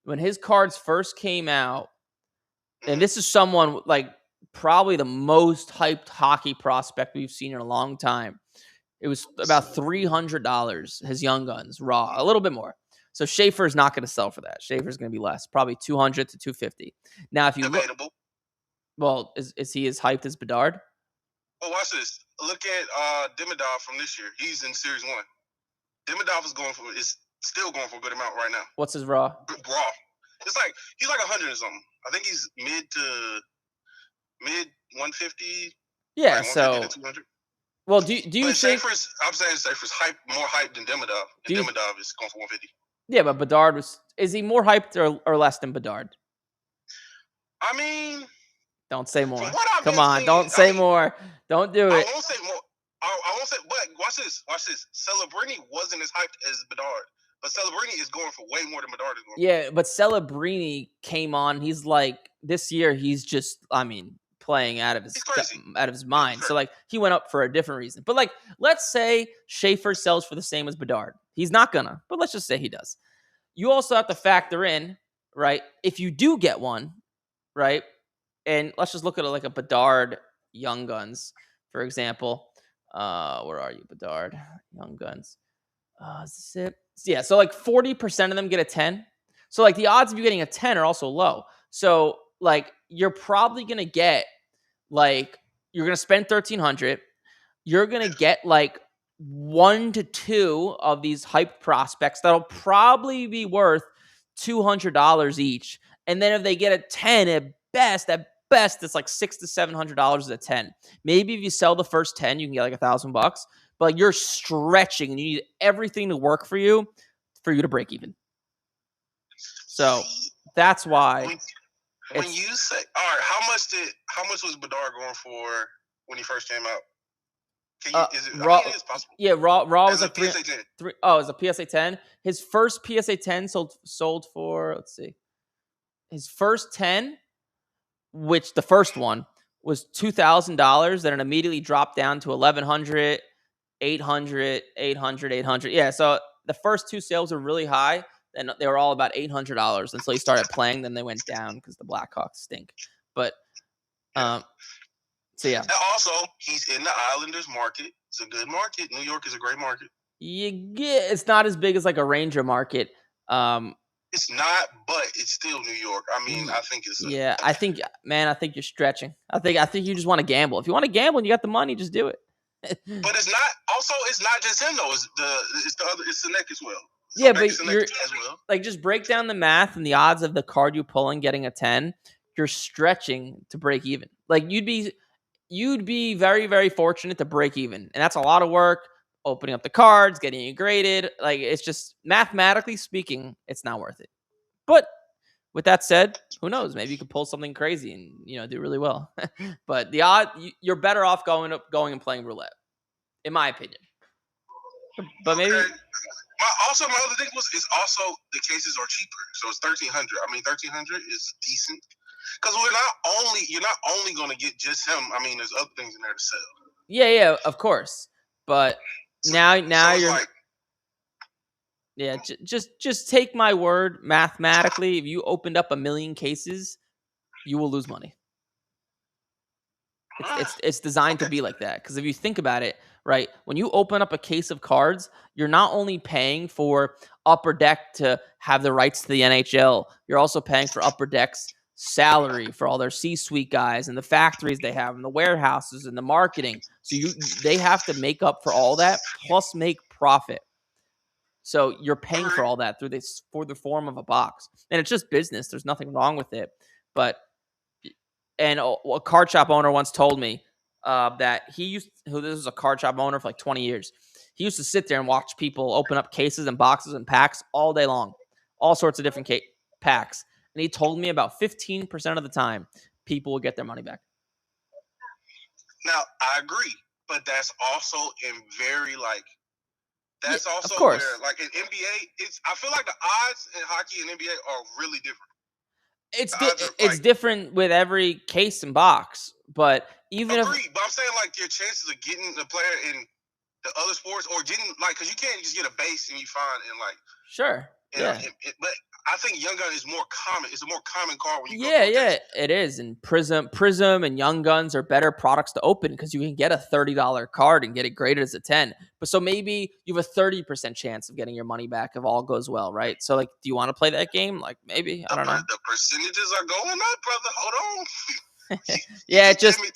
when his cards first came out, and this is someone like probably the most hyped hockey prospect we've seen in a long time. It was about $300. His young guns raw, a little bit more. So Schaefer's not going to sell for that. Schaefer's going to be less, probably $200 to $250. Now, if you look, is he as hyped as Bedard? Well, watch this. Look at Demidov from this year. He's in Series 1. Demidov is still going for a good amount right now. What's his raw? Raw. It's like he's like 100 or something. I think he's mid 150. Yeah. Like so. 200. Well, do you think? I'm saying Schaefer's more hyped than Demidov. Demidov is going for 150. Yeah, but Bedard is he more hyped or less than Bedard? I mean, don't say more. Come on, don't say more. Don't do it. I won't say more. I won't say. But watch this. Celebrini wasn't as hyped as Bedard. But Celebrini is going for way more than Bedard is going for. Yeah, but Celebrini came on. He's like, this year, he's just, playing out of his mind. So, like, he went up for a different reason. But, like, let's say Schaefer sells for the same as Bedard. He's not gonna, but let's just say he does. You also have to factor in, right, if you do get one, right, and let's just look at it like a Bedard Young Guns, for example. Where are you, Bedard Young Guns? Is this it? Yeah, so like 40% of them get a 10. So like the odds of you getting a 10 are also low. So like you're probably gonna get like you're gonna spend $1,300. You're gonna get like 1 to 2 of these hype prospects that'll probably be worth $200 each. And then if they get a 10 at best, it's like $600 to $700 at 10. Maybe if you sell the first 10, you can get like $1,000 bucks. But like you're stretching and you need everything to work for you to break even. So that's why. When you say, all right, how much was Bedard going for when he first came out? Is it possible? Yeah, Raw was a PSA 10. It was a PSA 10. His first PSA 10 sold for, let's see. His first 10, which the first one was $2,000, then it immediately dropped down to $1,100, $800, $800. Yeah, so the first 2 sales were really high, and they were all about $800 until he started playing. Then they went down because the Blackhawks stink. But so yeah. And also, he's in the Islanders market. It's a good market. New York is a great market. Yeah, it's not as big as like a Ranger market. It's not, but it's still New York. I mean, I think it's. I think you're stretching. I think you just want to gamble. If you want to gamble and you got the money, just do it. But it's not. Also, it's not just him though. It's the neck as well. So yeah, but you're like just break down the math and the odds of the card you pull and getting a 10. You're stretching to break even. Like you'd be very, very fortunate to break even, and that's a lot of work. Opening up the cards, getting it graded, like it's just mathematically speaking, it's not worth it. But with that said, who knows? Maybe you could pull something crazy and do really well. But the odd, you're better off going and playing roulette, in my opinion. But maybe. Okay. My other thing is also the cases are cheaper, so it's $1,300. I mean, $1,300 is decent because you're not only going to get just him. I mean, there's other things in there to sell. Yeah, of course. But now you're like, yeah. Just take my word. Mathematically, if you opened up 1 million cases, you will lose money. It's designed to be like that. Because if you think about it, right, when you open up a case of cards, you're not only paying for Upper Deck to have the rights to the NHL, you're also paying for Upper Deck's salary for all their C-suite guys and the factories they have and the warehouses and the marketing. So they have to make up for all that plus make profit. So you're paying for all that for the form of a box. And it's just business. There's nothing wrong with it. But a card shop owner once told me that this was a card shop owner for like 20 years. He used to sit there and watch people open up cases and boxes and packs all day long. All sorts of different packs. And he told me about 15% of the time, people will get their money back. Now, I agree. But that's also that's also of course. Where, like in NBA, I feel like the odds in hockey and NBA are really different. It's different with every case and box. But even but I'm saying like your chances of getting the player in the other sports or getting because you can't just get a base and you find and like. Sure. Yeah. But I think Young Gun is more common. It's a more common card when you go. Yeah, it is. And Prism and Young Guns are better products to open because you can get a $30 card and get it graded as a 10. But so maybe you have a 30% chance of getting your money back if all goes well, right? So like, do you want to play that game? Like maybe I don't know. The percentages are going up, brother. Hold on. Yeah, it just give me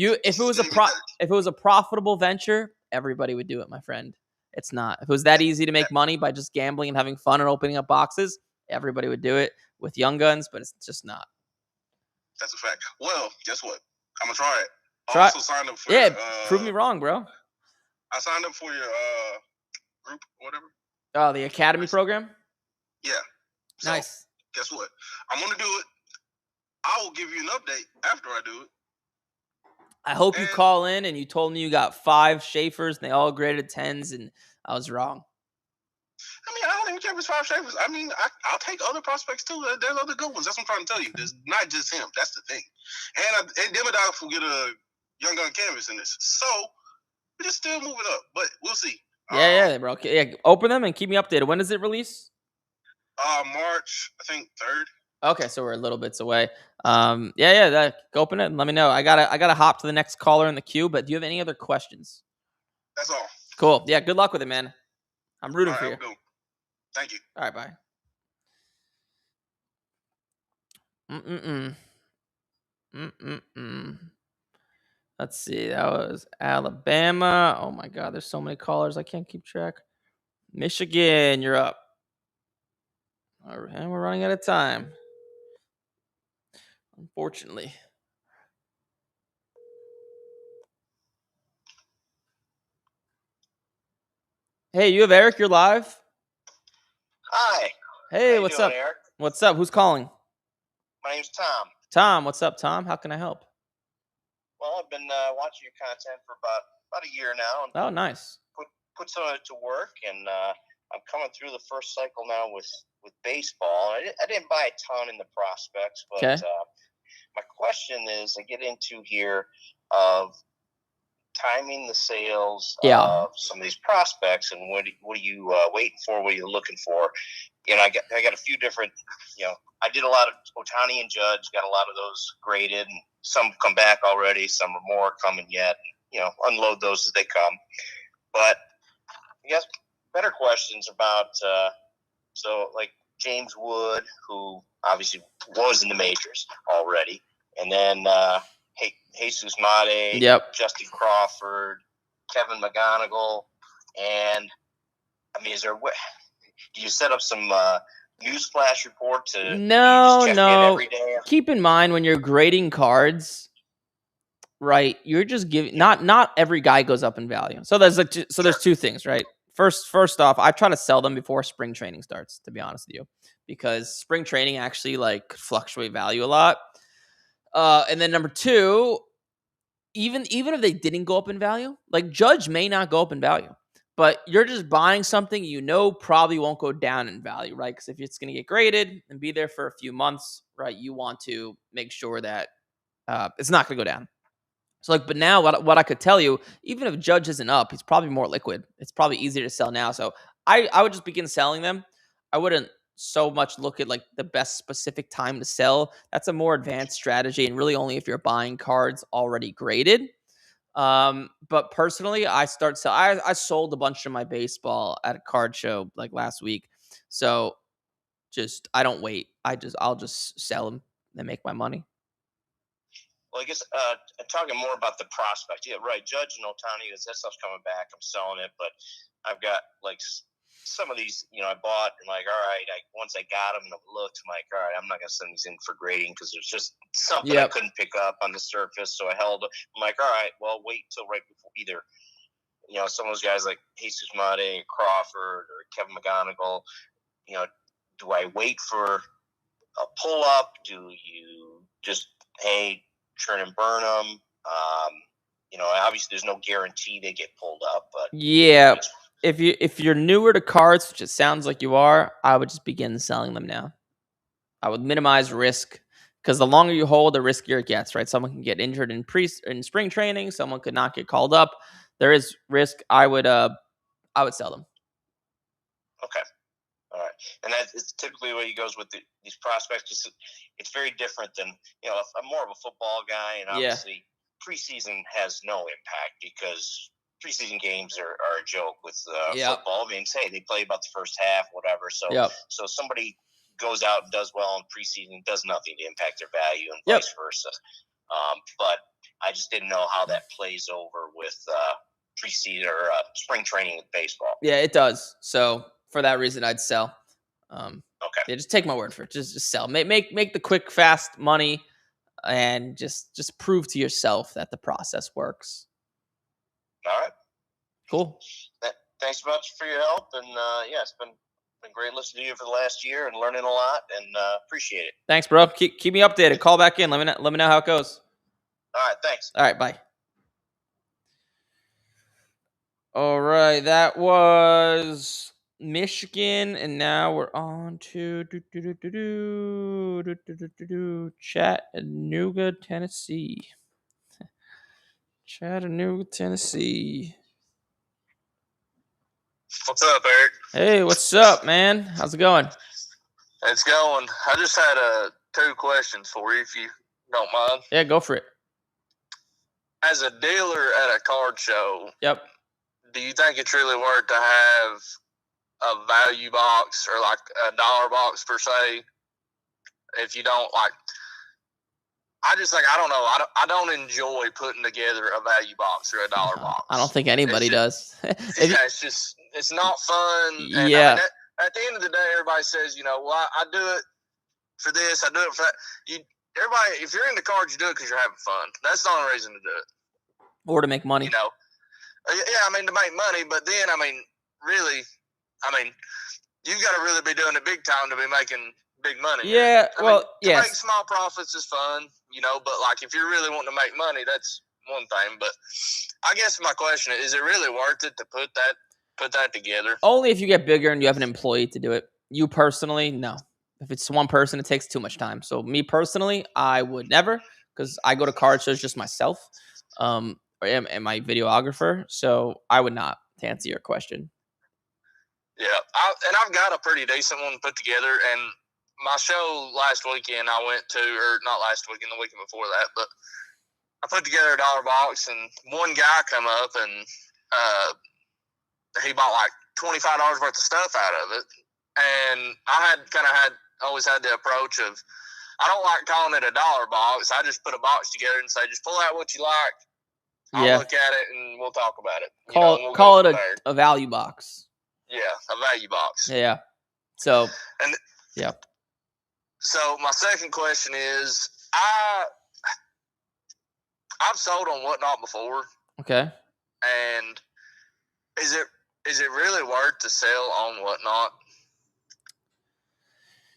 30%. If it was a profitable venture, everybody would do it, my friend. It's not. If it was that easy to make money by just gambling and having fun and opening up boxes, everybody would do it with Young Guns, but it's just not. That's a fact. Well, guess what? I'm going to try it. I also signed up for prove me wrong, bro. I signed up for your group, whatever. Oh, the Academy program? Yeah. So, nice. Guess what? I'm going to do it. I will give you an update after I do it. I hope you call in and you told me you got 5 Schaefers and they all graded 10s and I was wrong. I mean, I don't even care if it's 5 seconds. I mean, I'll take other prospects too. There's other good ones. That's what I'm trying to tell you. There's not just him. That's the thing. And Demodog will get a young gun canvas in this. So we're just still moving up, but we'll see. Yeah, bro. Okay, yeah, open them and keep me updated. When does it release? March, I think 3rd. Okay, so we're a little bits away. Go open it and let me know. I gotta hop to the next caller in the queue. But do you have any other questions? That's all. Cool. Yeah, good luck with it, man. I'm rooting for you. Thank you. All right, bye. Let's see. That was Alabama. Oh my God, there's so many callers. I can't keep track. Michigan, you're up. All right, and we're running out of time. Unfortunately. Hey, you have Eric. You're live. Hi. Hey, what's up, Eric? What's up? Who's calling? My name's Tom. Tom, what's up, Tom? How can I help? Well, I've been watching your content for about a year now. And oh, nice. Put some of it to work, and I'm coming through the first cycle now with baseball. I didn't buy a ton in the prospects, but my question is, I get into here of timing the sales of some of these prospects, and what are you waiting for? What are you looking for? You know, I got a few different. You know, I did a lot of Ohtani and Judge. Got a lot of those graded, and some come back already. Some are more coming yet. You know, unload those as they come. But I guess better questions about so like James Wood, who obviously was in the majors already, and then Jesus Mate, Justin Crawford, Kevin McGonigal, and I mean, do you set up some newsflash report to no every day? Keep in mind when you're grading cards, right? You're just giving not every guy goes up in value. So there's there's two things, right? First off, I try to sell them before spring training starts, to be honest with you, because spring training actually like fluctuate value a lot. And then number two, even if they didn't go up in value, like Judge may not go up in value, but you're just buying something you know probably won't go down in value, right? Because if it's going to get graded and be there for a few months, right, you want to make sure that it's not going to go down. So like, but now what I could tell you, even if Judge isn't up, he's probably more liquid. It's probably easier to sell now. So I would just begin selling them. I wouldn't so much look at like the best specific time to sell. That's a more advanced strategy, and really only if you're buying cards already graded. But personally, I sold a bunch of my baseball at a card show like last week. So I don't wait. I'll just sell them and make my money. Well, I guess talking more about the prospect. Yeah, right. Judge and Ohtani, that stuff's coming back. I'm selling it, but I've got like some of these, you know, I bought and like, all right, once I got them and I've looked, I'm like, all right, I'm not going to send these in for grading because there's just something I couldn't pick up on the surface. So I held. I'm like, all right, well, wait till right before either, you know, some of those guys like Jesus Mate, Crawford, or Kevin McGonigal. You know, do I wait for a pull up? Do you just churn and burn them? You know, obviously there's no guarantee they get pulled up, but yeah, if you're newer to cards, which it sounds like you are, I would just begin selling them now. I would minimize risk because the longer you hold, the riskier it gets. Right? Someone can get injured in spring training. Someone could not get called up. There is risk. I would sell them. Okay. All right, and that is typically the way he goes with these prospects. It's very different than, you know, I'm more of a football guy, and obviously preseason has no impact because preseason games are a joke with football. I mean, say they play about the first half, whatever. So so somebody goes out and does well in preseason, does nothing to impact their value, and vice versa. But I just didn't know how that plays over with preseason or spring training with baseball. Yeah, it does. So for that reason, I'd sell. Okay. Yeah, just take my word for it. Just sell. Make the quick, fast money, and just prove to yourself that the process works. All right. Cool. Thanks much for your help, and it's been great listening to you for the last year and learning a lot, and appreciate it. Thanks, bro. Keep me updated. Call back in. Let me know how it goes. All right. Thanks. All right. Bye. All right. That was Michigan, and now we're on to Chattanooga, Tennessee. Chattanooga, Tennessee. What's up, Eric? Hey, what's up, man? How's it going? It's going. I just had 2 questions for you, if you don't mind. Yeah, go for it. As a dealer at a card show, yep. Do you think it's really worth to have a value box or like a dollar box per se? If you don't like, I don't know. I don't enjoy putting together a value box or a dollar box. I don't think anybody does. It's not fun. And yeah. I mean, at the end of the day, everybody says, well, I do it for this, I do it for that. Everybody, if you're into cards, you do it because you're having fun. That's the only reason to do it. Or to make money. Yeah, I mean, to make money, but then, really, you've got to really be doing it big time to be making big money. Yeah, to make small profits is fun, but like if you're really wanting to make money, that's one thing. But I guess my question is it really worth it to put that together? Only if you get bigger and you have an employee to do it. You personally, no. If it's one person, it takes too much time. So me personally, I would never, because I go to card shows just myself. And my videographer, so I would not, to answer your question. Yeah, I've got a pretty decent one put together, and my show last weekend I went to, or not last weekend, the weekend before that, but I put together a dollar box, and one guy come up, and he bought like $25 worth of stuff out of it, and I always had the approach of, I don't like calling it a dollar box, I just put a box together and say, just pull out what you like. I'll look at it and we'll talk about it. Call it a value box. Yeah, a value box. Yeah. So. Yeah. So my second question is, I've sold on Whatnot before. Okay. And is it really worth to sell on Whatnot?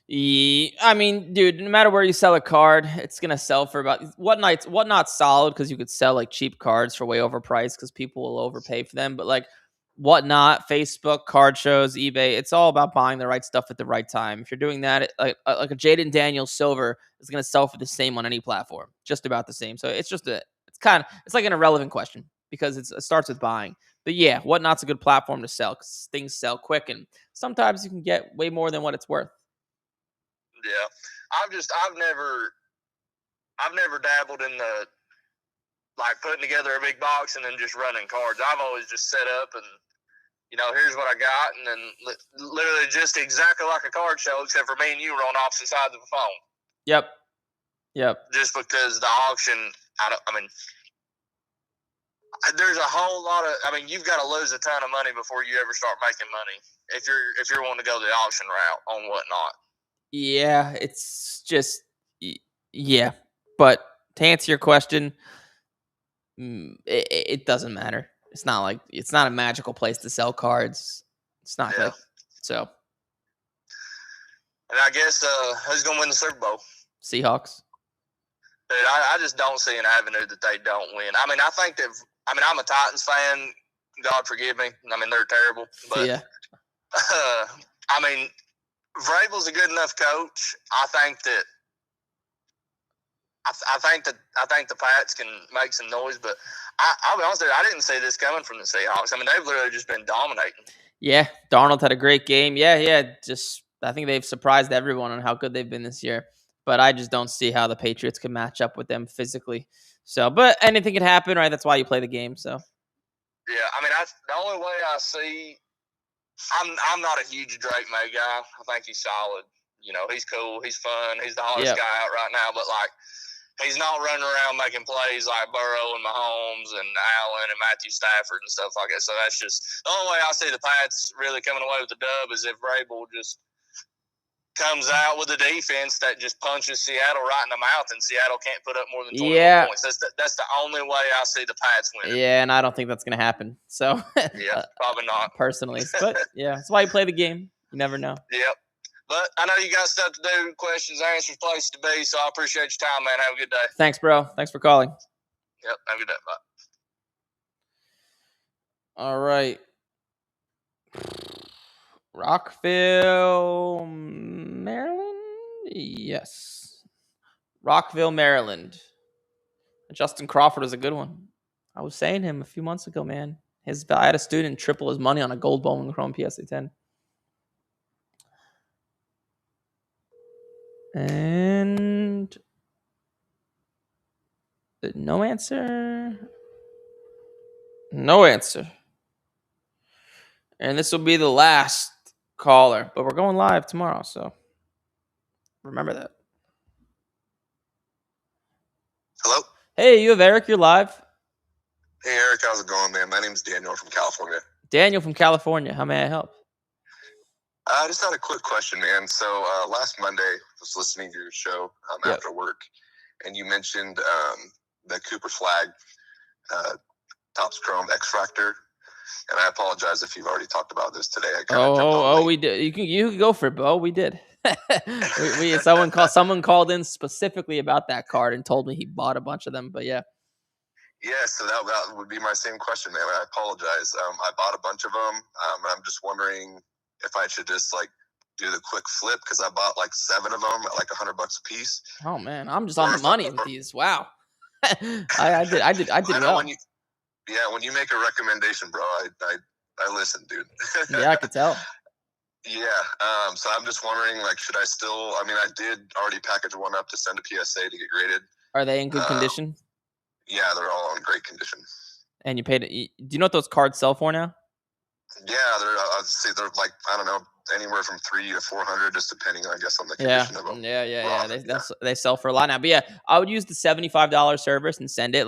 Yeah, I mean, dude, no matter where you sell a card, it's gonna sell for about Whatnot's solid because you could sell like cheap cards for way overpriced because people will overpay for them. But like Whatnot, Facebook, card shows, eBay, it's all about buying the right stuff at the right time. If you're doing that, like a Jaden Daniels silver is gonna sell for the same on any platform, just about the same. So it's like an irrelevant question because it starts with buying. But yeah, Whatnot's a good platform to sell because things sell quick and sometimes you can get way more than what it's worth. Yeah, I've never dabbled in the like putting together a big box and then just running cards. I've always just set up and here's what I got, and then literally just exactly like a card show, except for me and you were on opposite sides of the phone. Yep. Just because the auction, there's a whole lot of. You've got to lose a ton of money before you ever start making money if you're wanting to go the auction route on Whatnot. Yeah, it's just, yeah. But to answer your question, it doesn't matter. It's not a magical place to sell cards. It's not good. So. And I guess who's going to win the Super Bowl? Seahawks. Dude, I just don't see an avenue that they don't win. I think that. I'm a Titans fan. God forgive me. They're terrible. But, yeah. Vrabel's a good enough coach. I think the Pats can make some noise, but I'll be honest with you, I didn't see this coming from the Seahawks. They've literally just been dominating. Yeah, Darnold had a great game. Yeah. Just I think they've surprised everyone on how good they've been this year. But I just don't see how the Patriots can match up with them physically. So, but anything can happen, right? That's why you play the game. So. Yeah, that's the only way I see. I'm not a huge Drake May guy. I think he's solid. He's cool. He's fun. He's the hottest guy out right now. But, he's not running around making plays like Burrow and Mahomes and Allen and Matthew Stafford and stuff like that. So that's just the only way I see the Pats really coming away with the dub is if Vrabel just comes out with a defense that just punches Seattle right in the mouth, and Seattle can't put up more than 21 points. That's the only way I see the Pats winning. Yeah, and I don't think that's going to happen. So yeah, probably not. Personally. But, yeah, that's why you play the game. You never know. Yep. But I know you got stuff to do, questions, answers, place to be, so I appreciate your time, man. Have a good day. Thanks, bro. Thanks for calling. Yep, have a good day. Bye. All right. Rockville, Maryland? Yes. Rockville, Maryland. Justin Crawford is a good one. I was saying him a few months ago, man. I had a student triple his money on a gold Bowman Chrome PSA 10. And no answer. No answer. And this will be the last caller, but we're going live tomorrow, so remember that. Hello? Hey, you have Eric. You're live. Hey, Eric. How's it going, man? My name's Daniel from California. Daniel from California. How may I help? I just had a quick question, man. So last Monday, I was listening to your show after work, and you mentioned the Cooper Flagg Topps Chrome X-Fractor. And I apologize if you've already talked about this today. We did. You can go for it, Bo. We did. Someone called in specifically about that card and told me he bought a bunch of them. But yeah. Yeah, so that would be my same question, man. I apologize. I bought a bunch of them. And I'm just wondering if I should just do the quick flip because I bought 7 of them at $100 a piece. Oh man, I'm just on the money with these. Wow. I did well. When you make a recommendation, bro, I listen, dude. Yeah, I could tell. Yeah. So I'm just wondering, should I still? I mean, I did already package one up to send to PSA to get graded. Are they in good condition? Yeah, they're all in great condition. And you paid it. Do you know what those cards sell for now? Yeah, I'd say they're I don't know, anywhere from $300 to $400, just depending, I guess, on the condition of them. Yeah. They sell for a lot now. But yeah, I would use the $75 service and send it.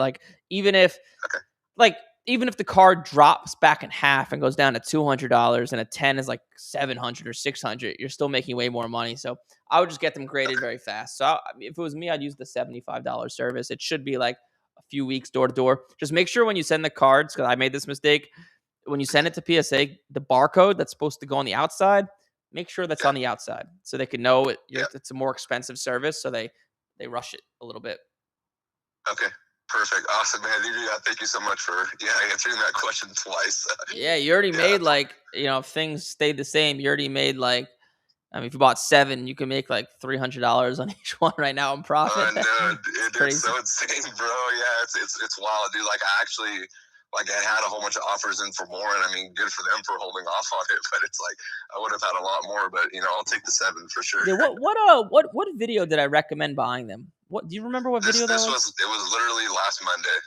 Even if the card drops back in half and goes down to $200 and a 10 is $700 or $600, you're still making way more money. So I would just get them graded very fast. So if it was me, I'd use the $75 service. It should be a few weeks door to door. Just make sure when you send the cards, because I made this mistake, when you send it to PSA, the barcode that's supposed to go on the outside, make sure that's on the outside so they can know it's a more expensive service. So they rush it a little bit. Okay. Perfect. Awesome, man. Thank you so much for answering that question twice. Yeah, you already made if things stayed the same, you already made if you bought 7, you can make $300 on each one right now in profit. I know, it's so insane, bro. Yeah, it's wild, dude. I actually I had a whole bunch of offers in for more, and I mean, good for them for holding off on it. But it's I would have had a lot more, but I'll take the 7 for sure. Yeah, what video did I recommend buying them? What do you remember? What video that was? It was literally last Monday,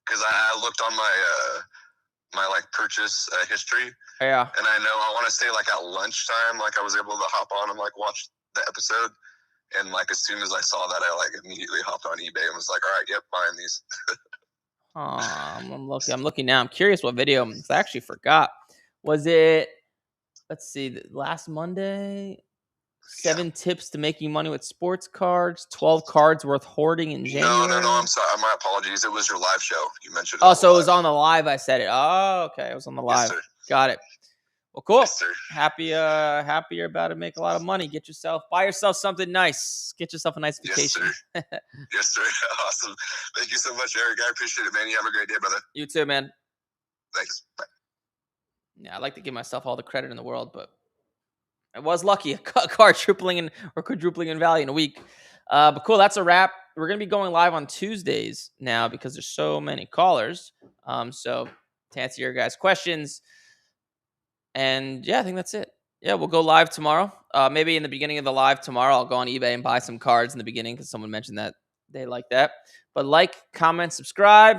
because I looked on my purchase history. Yeah. And I know I want to say at lunchtime, I was able to hop on and watch the episode, and as soon as I saw that, I immediately hopped on eBay and was all right, yep, buying these. I'm looking now. I'm curious what video. I actually forgot. Was it? Let's see. Last Monday. 7 tips to making money with sports cards. 12 cards worth hoarding in January. No. I'm sorry. My apologies. It was your live show. You mentioned it. Oh, so it was on the live. I said it. Oh, okay. It was on the live. Yes, got it. Well, cool. Yes, sir. Happy you're about to make a lot of money. Buy yourself something nice. Get yourself a nice vacation. Yes, sir. Yes, sir. Awesome. Thank you so much, Eric. I appreciate it, man. You have a great day, brother. You too, man. Thanks. Bye. Yeah, I like to give myself all the credit in the world, but I was lucky. A card tripling or quadrupling in value in a week. But cool, that's a wrap. We're going to be going live on Tuesdays now because there's so many callers. So to answer your guys' questions. And yeah, I think that's it. Yeah, we'll go live tomorrow. Maybe in the beginning of the live tomorrow, I'll go on eBay and buy some cards in the beginning because someone mentioned that they like that. But comment, subscribe.